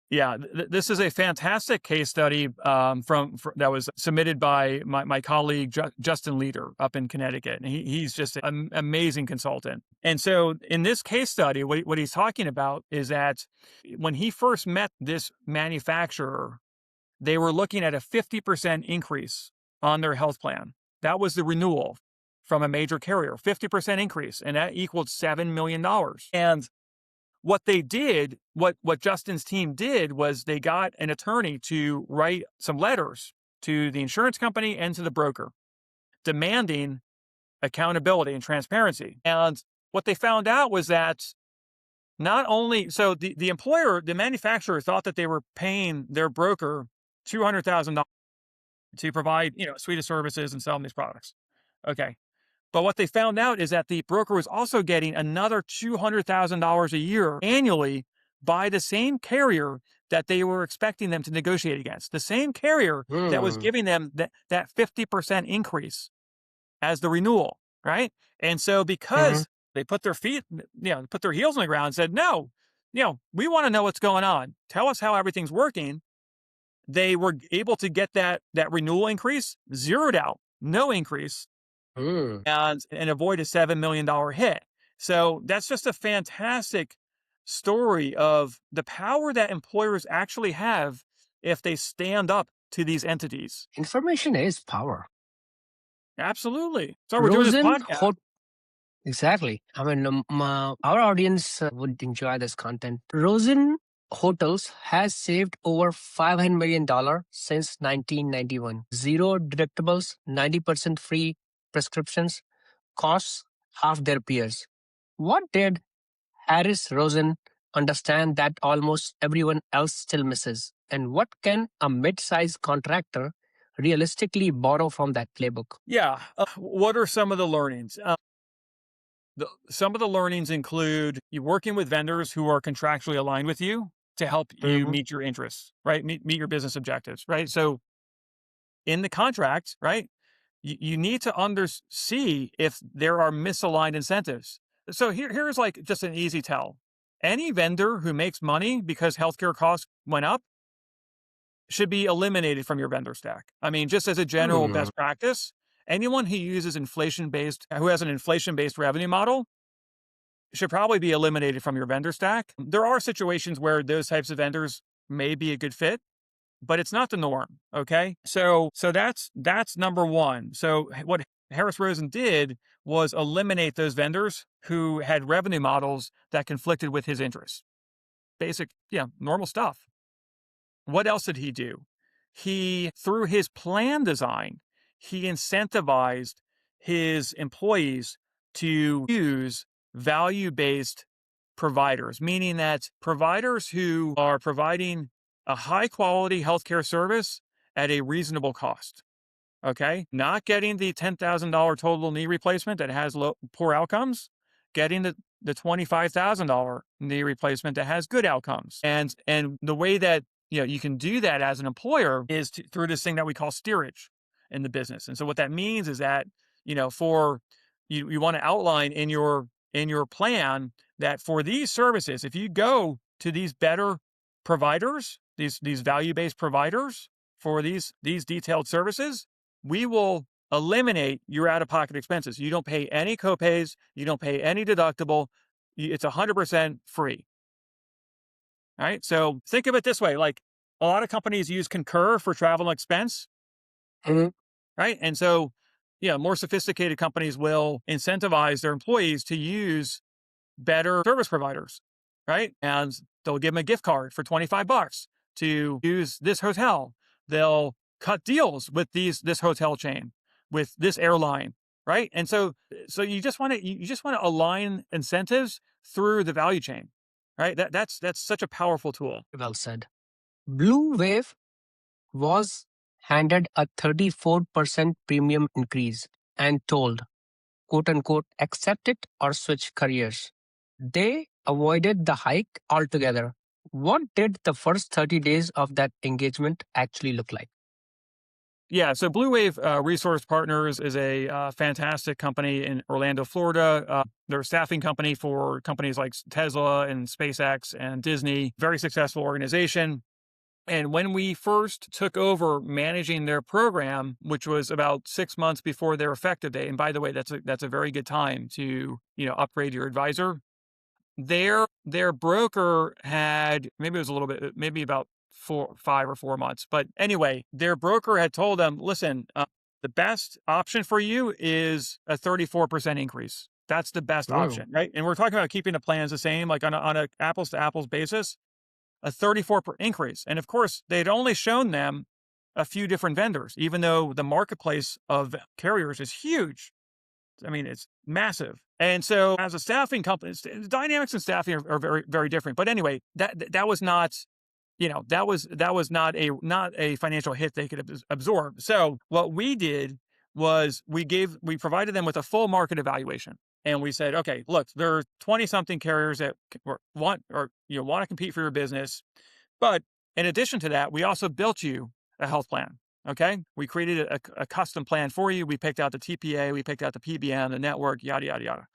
Yeah, this is a fantastic case study that was submitted by my colleague Justin Leader up in Connecticut, and he's just an amazing consultant. And so, in this case study, what he's talking about is that when he first met this manufacturer, they were looking at a 50% increase on their health plan. That was the renewal from a major carrier, 50% increase, and that equaled $7 million. And what they did, what Justin's team did was they got an attorney to write some letters to the insurance company and to the broker demanding accountability and transparency. And what they found out was that not only, so the employer, the manufacturer thought that they were paying their broker $200,000 to provide, a suite of services and sell them these products. Okay. But what they found out is that the broker was also getting another $200,000 a year annually by the same carrier that they were expecting them to negotiate against. The same carrier that was giving them that 50% increase as the renewal, right? And so because they put their put their heels on the ground and said, no, we want to know what's going on. Tell us how everything's working. They were able to get that renewal increase zeroed out, no increase, and avoid a $7 million hit. So that's just a fantastic story of the power that employers actually have if they stand up to these entities. Information is power. Absolutely. So we're doing this podcast. Exactly. I mean, our audience would enjoy this content. Rosen Hotels has saved over $500 million since 1991. Zero deductibles, 90% free prescriptions, costs half their peers. What did Harris Rosen understand that almost everyone else still misses? And what can a mid-sized contractor realistically borrow from that playbook? Yeah. What are some of the learnings? Some of the learnings include you working with vendors who are contractually aligned with you to help you meet your interests, right? Meet your business objectives, right? So in the contract, right, you need to see if there are misaligned incentives. So here's like just an easy tell. Any vendor who makes money because healthcare costs went up should be eliminated from your vendor stack. I mean, just as a general best practice, anyone who has an inflation-based revenue model should probably be eliminated from your vendor stack. There are situations where those types of vendors may be a good fit, but it's not the norm. Okay. So that's number one. So what Harris Rosen did was eliminate those vendors who had revenue models that conflicted with his interests. Basic, normal stuff. What else did he do? Through his plan design, he incentivized his employees to use value-based providers, meaning that providers who are providing a high-quality healthcare service at a reasonable cost. Okay, not getting the $10,000 total knee replacement that has poor outcomes, getting the $25,000 knee replacement that has good outcomes. And the way that you can do that as an employer is through this thing that we call steerage in the business. And so what that means is that for you want to outline in your plan that for these services, if you go to these better providers, these value-based providers for these detailed services, we will eliminate your out-of-pocket expenses. You don't pay any copays. You don't pay any deductible. It's 100% free. All right. So think of it this way: like a lot of companies use Concur for travel and expense, right? And so, more sophisticated companies will incentivize their employees to use better service providers, right? And they'll give them a gift card for $25. to use this hotel. They'll cut deals with this hotel chain, with this airline, right? And so you just want to align incentives through the value chain, right? That's such a powerful tool. Well said. Blue Wave was handed a 34% premium increase and told, quote unquote, accept it or switch careers. They avoided the hike altogether. What did the first 30 days of that engagement actually look like? Yeah, so Blue Wave Resource Partners is a fantastic company in Orlando, Florida. They're a staffing company for companies like Tesla and SpaceX and Disney. Very successful organization. And when we first took over managing their program, which was about 6 months before their effective date, and by the way, that's a very good time to upgrade your advisor. Their broker had, maybe it was a little bit, maybe about 5 or 4 months, but anyway, their broker had told them, listen, the best option for you is a 34% increase. That's the best option, right? And we're talking about keeping the plans the same, like on a apples to apples basis. A 34% increase. And of course, they'd only shown them a few different vendors, even though the marketplace of carriers is huge. I mean, it's massive. And so as a staffing company, the dynamics in staffing are very, very different. But anyway, that was not, that was not a financial hit they could absorb. So what we did was we provided them with a full market evaluation. And we said, okay, look, there are 20 something carriers that want to compete for your business. But in addition to that, we also built you a health plan. Okay. We created a custom plan for you. We picked out the TPA, we picked out the PBM, the network, yada, yada, yada.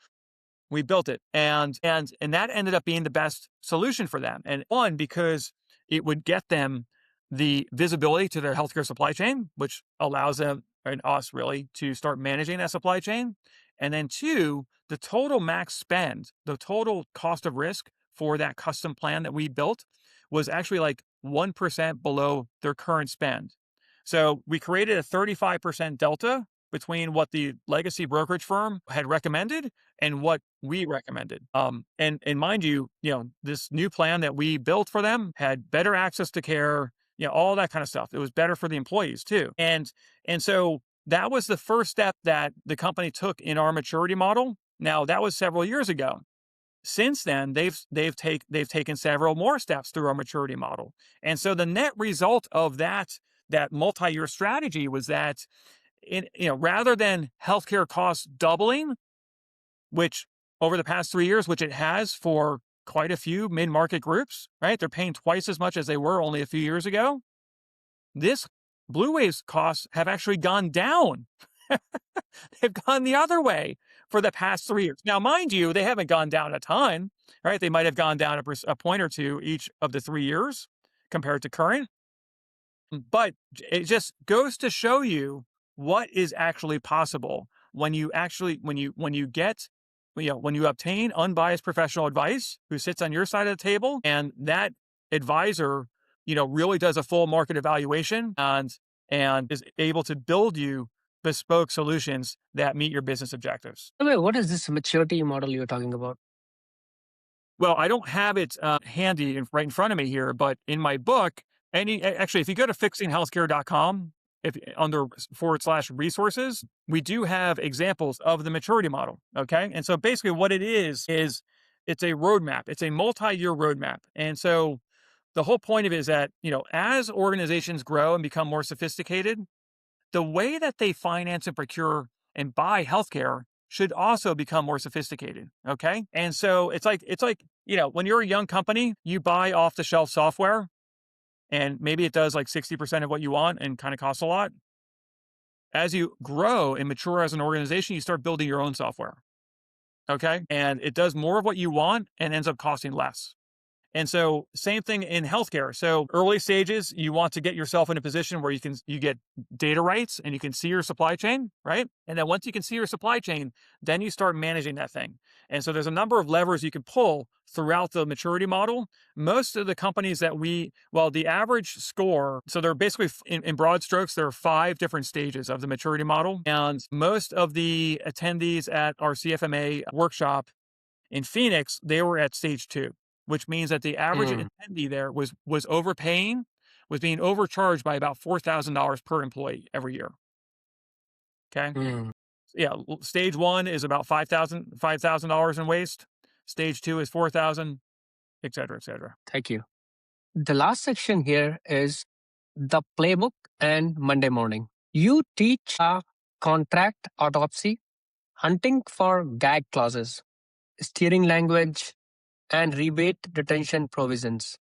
We built it. And that ended up being the best solution for them. And one, because it would get them the visibility to their healthcare supply chain, which allows them and us really to start managing that supply chain. And then two, the total max spend, the total cost of risk for that custom plan that we built was actually like 1% below their current spend. So we created a 35% delta between what the legacy brokerage firm had recommended and what we recommended. And mind you, this new plan that we built for them had better access to care, all that kind of stuff. It was better for the employees too. And so that was the first step that the company took in our maturity model. Now that was several years ago. Since then, they've taken several more steps through our maturity model. And so the net result of that multi-year strategy was that rather than healthcare costs doubling, which over the past 3 years, which it has for quite a few mid-market groups, right? They're paying twice as much as they were only a few years ago. This Blue Wave's costs have actually gone down. They've gone the other way for the past 3 years. Now, mind you, they haven't gone down a ton, right? They might have gone down a point or two each of the 3 years compared to current. But it just goes to show you what is actually possible when you obtain unbiased professional advice who sits on your side of the table, and that advisor, really does a full market evaluation and is able to build you bespoke solutions that meet your business objectives. Okay, what is this maturity model you're talking about? Well, I don't have it handy right in front of me here, but in my book, actually, if you go to fixinghealthcare.com, under /resources, we do have examples of the maturity model. Okay. And so basically what it is it's a roadmap. It's a multi-year roadmap. And so the whole point of it is that, as organizations grow and become more sophisticated, the way that they finance and procure and buy healthcare should also become more sophisticated. Okay. And so it's like, when you're a young company, you buy off the shelf software and maybe it does like 60% of what you want and kind of costs a lot. As you grow and mature as an organization, you start building your own software. Okay. And it does more of what you want and ends up costing less. And so same thing in healthcare. So early stages, you want to get yourself in a position where you get data rights and you can see your supply chain, right? And then once you can see your supply chain, then you start managing that thing. And so there's a number of levers you can pull throughout the maturity model. Most of the companies the average score, so they're basically in broad strokes, there are 5 different stages of the maturity model. And most of the attendees at our CFMA workshop in Phoenix, they were at stage 2. which means that the average attendee there was overpaying, was being overcharged by about $4,000 per employee every year. Okay. Yeah. Stage one is about $5,000 in waste. Stage two is 4,000, et cetera, et cetera. Thank you. The last section here is the playbook and Monday morning. You teach a contract autopsy, hunting for gag clauses, steering language, and rebate retention provisions.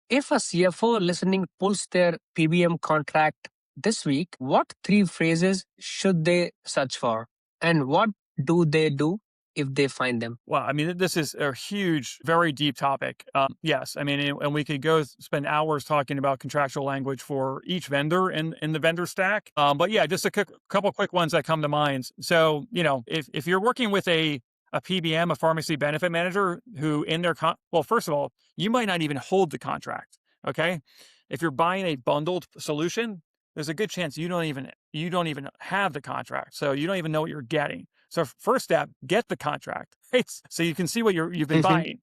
If a CFO listening pulls their PBM contract this week, what three phrases should they search for? And what do they do if they find them? Well, I mean, this is a huge, very deep topic. Yes, I mean, and we could go spend hours talking about contractual language for each vendor in the vendor stack. But yeah, just a couple quick ones that come to mind. So, if you're working with a PBM, a pharmacy benefit manager, who in their well, first of all, you might not even hold the contract. Okay, if you're buying a bundled solution, there's a good chance you don't even have the contract, so you don't even know what you're getting. So first step, get the contract, right? So you can see what you've been buying.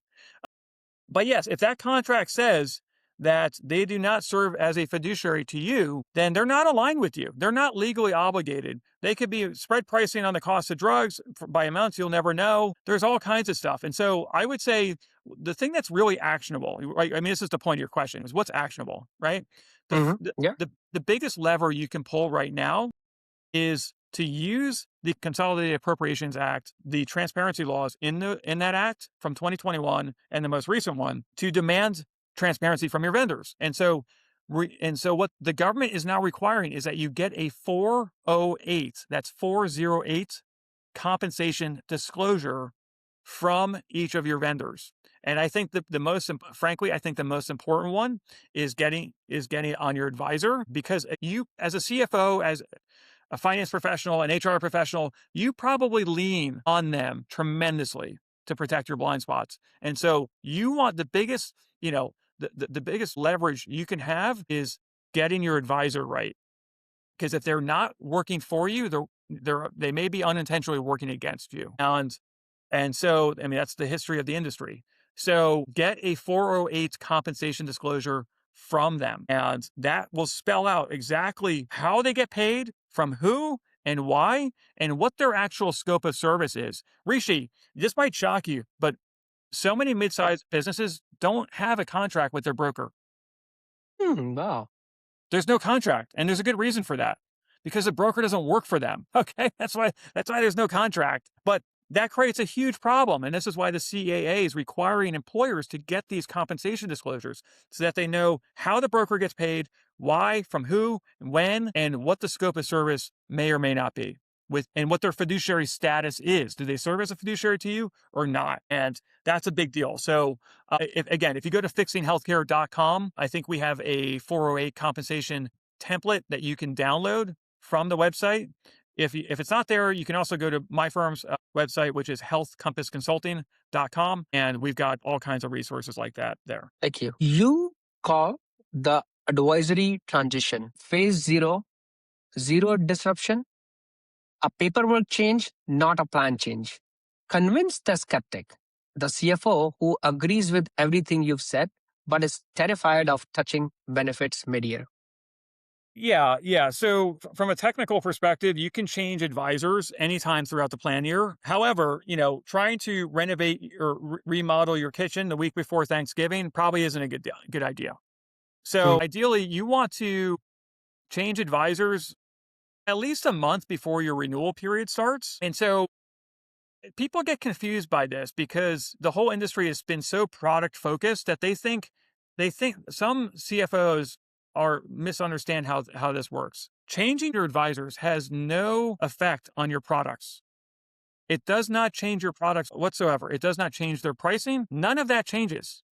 But yes, if that contract says that they do not serve as a fiduciary to you, then they're not aligned with you. They're not legally obligated. They could be spread pricing on the cost of drugs by amounts you'll never know. There's all kinds of stuff. And so I would say the thing that's really actionable, right? I mean, this is the point of your question, is what's actionable, right? The biggest lever you can pull right now is to use the Consolidated Appropriations Act, the transparency laws in that act from 2021 and the most recent one, to demand transparency from your vendors. And so what the government is now requiring is that you get a 408, that's 408 compensation disclosure from each of your vendors. And I think frankly, I think the most important one is getting it on your advisor, because you, as a CFO, as a finance professional, an HR professional, you probably lean on them tremendously to protect your blind spots. And so you want the biggest, the biggest leverage you can have is getting your advisor right. Because if they're not working for you, they may be unintentionally working against you. And so, I mean, that's the history of the industry. So get a 408 compensation disclosure from them, and that will spell out exactly how they get paid, from who and why, and what their actual scope of service is. Rishi, this might shock you, but so many mid-sized businesses don't have a contract with their broker. Wow. There's no contract, and there's a good reason for that, because the broker doesn't work for them. Okay, that's why there's no contract. But that creates a huge problem, and this is why the CAA is requiring employers to get these compensation disclosures so that they know how the broker gets paid, why, from who, when, and what the scope of service may or may not be, and what their fiduciary status is. Do they serve as a fiduciary to you or not? And that's a big deal. So if you go to fixinghealthcare.com, I think we have a 408 compensation template that you can download from the website. If it's not there, you can also go to my firm's website, which is healthcompassconsulting.com, and we've got all kinds of resources like that there. Thank you. You call the advisory transition phase zero disruption, a paperwork change, not a plan change. Convince the skeptic, the CFO who agrees with everything you've said, but is terrified of touching benefits mid-year. Yeah. So from a technical perspective, you can change advisors anytime throughout the plan year. However, trying to renovate or remodel your kitchen the week before Thanksgiving probably isn't a good idea. So ideally, you want to change advisors at least a month before your renewal period starts. And so people get confused by this because the whole industry has been so product focused that they think some CFOs misunderstand how this works. Changing your advisors has no effect on your products. It does not change your products whatsoever. It does not change their pricing. None of that changes.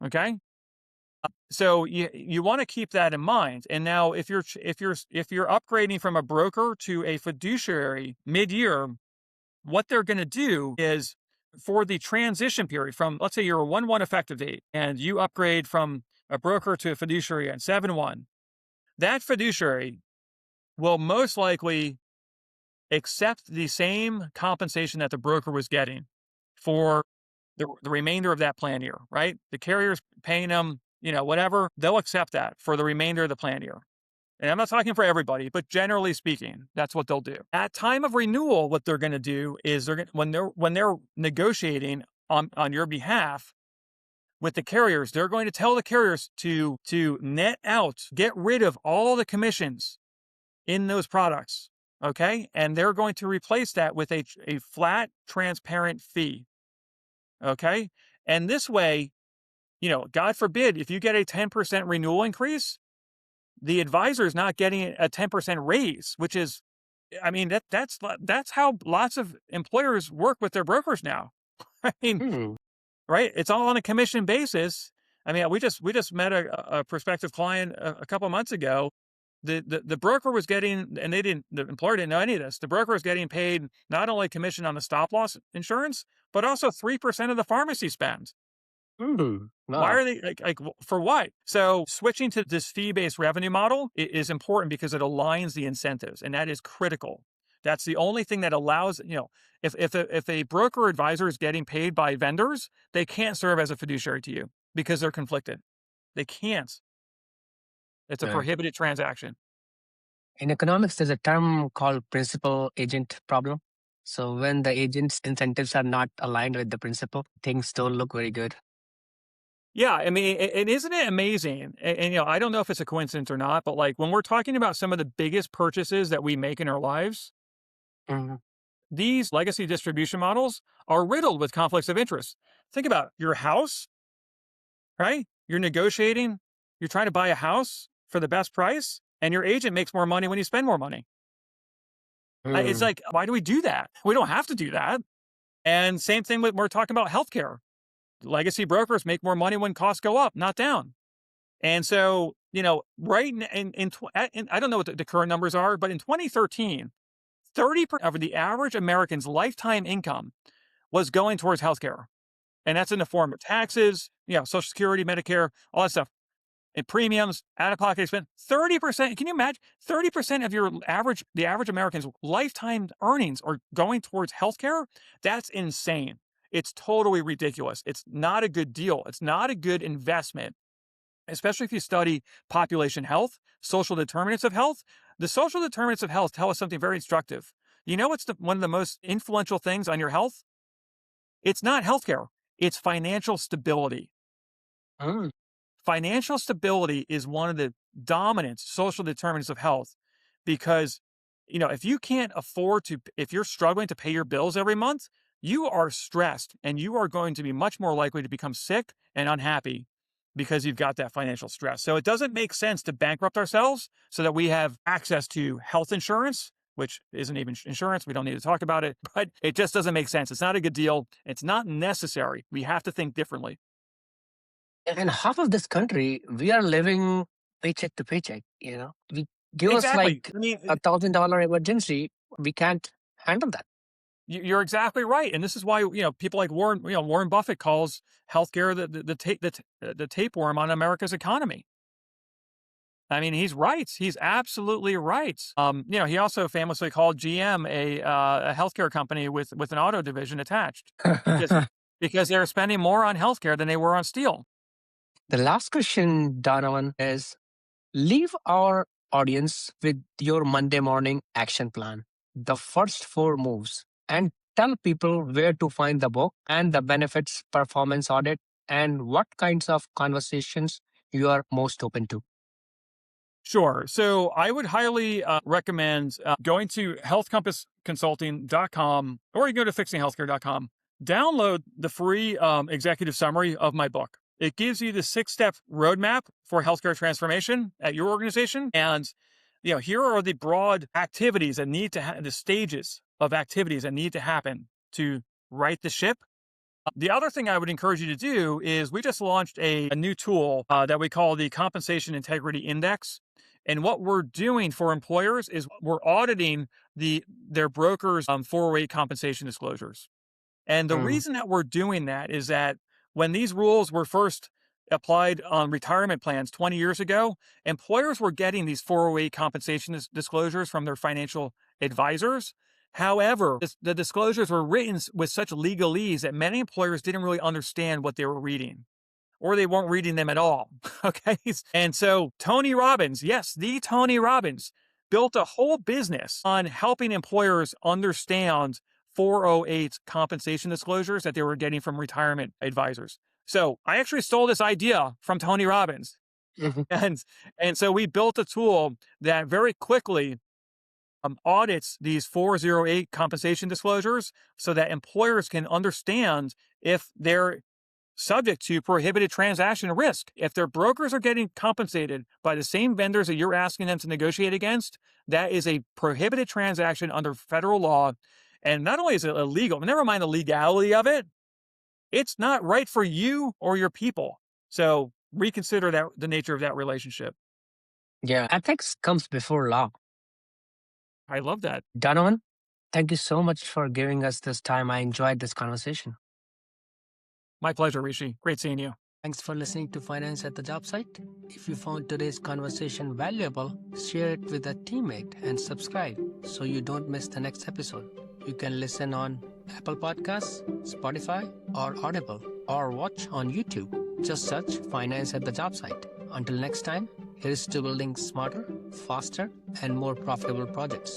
Okay. So you want to keep that in mind. And now if you're upgrading from a broker to a fiduciary mid-year, what they're going to do is, for the transition period from, let's say you're a 1/1 effective date and you upgrade from a broker to a fiduciary on 7/1, that fiduciary will most likely accept the same compensation that the broker was getting for the remainder of that plan year, right? The carrier's paying them, whatever, they'll accept that for the remainder of the plan year. And I'm not talking for everybody, but generally speaking, that's what they'll do. At time of renewal, what they're going to do is when they're negotiating on your behalf with the carriers, they're going to tell the carriers to net out, get rid of all the commissions in those products. Okay. And they're going to replace that with a flat, transparent fee. Okay. And this way, God forbid, if you get a 10% renewal increase, the advisor is not getting a 10% raise, which is, I mean, that's how lots of employers work with their brokers now. I mean, right? It's all on a commission basis. I mean, we just met a prospective client a couple months ago. The broker was getting, and the employer didn't know any of this. The broker was getting paid not only commission on the stop loss insurance, but also 3% of the pharmacy spend. Why are they for what? So switching to this fee-based revenue model is important because it aligns the incentives, and that is critical. That's the only thing that allows, if a broker advisor is getting paid by vendors, they can't serve as a fiduciary to you because they're conflicted. They can't. It's a prohibited transaction. In economics, there's a term called principal agent problem. So when the agent's incentives are not aligned with the principal, things don't look very good. Yeah, I mean, and isn't it amazing? And I don't know if it's a coincidence or not, but like when we're talking about some of the biggest purchases that we make in our lives, these legacy distribution models are riddled with conflicts of interest. Think about your house, right? You're negotiating, you're trying to buy a house for the best price, and your agent makes more money when you spend more money. It's like, why do we do that? We don't have to do that. And same thing with, we're talking about healthcare. Legacy brokers make more money when costs go up, not down. And so, right in I don't know what the current numbers are, but in 2013, 30% of the average American's lifetime income was going towards healthcare. And that's in the form of taxes, Social Security, Medicare, all that stuff. And premiums, out-of-pocket expense, 30%. Can you imagine? 30% of the average American's lifetime earnings are going towards healthcare? That's insane. It's totally ridiculous. It's not a good deal. It's not a good investment, especially if you study population health, social determinants of health. The social determinants of health tell us something very instructive. You know what's one of the most influential things on your health? It's not healthcare. It's financial stability. Financial stability is one of the dominant social determinants of health because, if you can't afford to, if you're struggling to pay your bills every month, you are stressed and you are going to be much more likely to become sick and unhappy because you've got that financial stress. So it doesn't make sense to bankrupt ourselves so that we have access to health insurance, which isn't even insurance. We don't need to talk about it, but it just doesn't make sense. It's not a good deal. It's not necessary. We have to think differently. And half of this country, we are living paycheck to paycheck. We give us Exactly. like I mean, $1,000 emergency. We can't handle that. You're exactly right, and this is why people like Warren Buffett calls healthcare the tapeworm on America's economy. I mean, he's right. He's absolutely right. He also famously called GM a healthcare company with an auto division attached because they're spending more on healthcare than they were on steel. The last question, Donovan, is leave our audience with your Monday morning action plan, the first 4 moves, and tell people where to find the book and the benefits performance audit and what kinds of conversations you are most open to. Sure. So I would highly recommend going to healthcompassconsulting.com, or you can go to fixinghealthcare.com. Download the free executive summary of my book. It gives you the 6-step roadmap for healthcare transformation at your organization. And, here are the broad activities that need to the stages of activities that need to happen to right the ship. The other thing I would encourage you to do is we just launched a new tool that we call the Compensation Integrity Index. And what we're doing for employers is we're auditing their brokers' 408 compensation disclosures. And the reason that we're doing that is that when these rules were first applied on retirement plans 20 years ago, employers were getting these 408 compensation disclosures from their financial advisors. However, the disclosures were written with such legalese that many employers didn't really understand what they were reading, or they weren't reading them at all. Okay. And so Tony Robbins, yes, the Tony Robbins, built a whole business on helping employers understand 408 compensation disclosures that they were getting from retirement advisors. So I actually stole this idea from Tony Robbins. And so we built a tool that very quickly audits these 408 compensation disclosures so that employers can understand if they're subject to prohibited transaction risk. If their brokers are getting compensated by the same vendors that you're asking them to negotiate against, that is a prohibited transaction under federal law. And not only is it illegal, never mind the legality of it, it's not right for you or your people. So reconsider the nature of that relationship. Yeah, ethics comes before law. I love that. Donovan, thank you so much for giving us this time. I enjoyed this conversation. My pleasure, Rishi. Great seeing you. Thanks for listening to Finance at the Job Site. If you found today's conversation valuable, share it with a teammate and subscribe so you don't miss the next episode. You can listen on Apple Podcasts, Spotify, or Audible, or watch on YouTube. Just search Finance at the Job Site. Until next time, here's to building smarter, faster, and more profitable projects.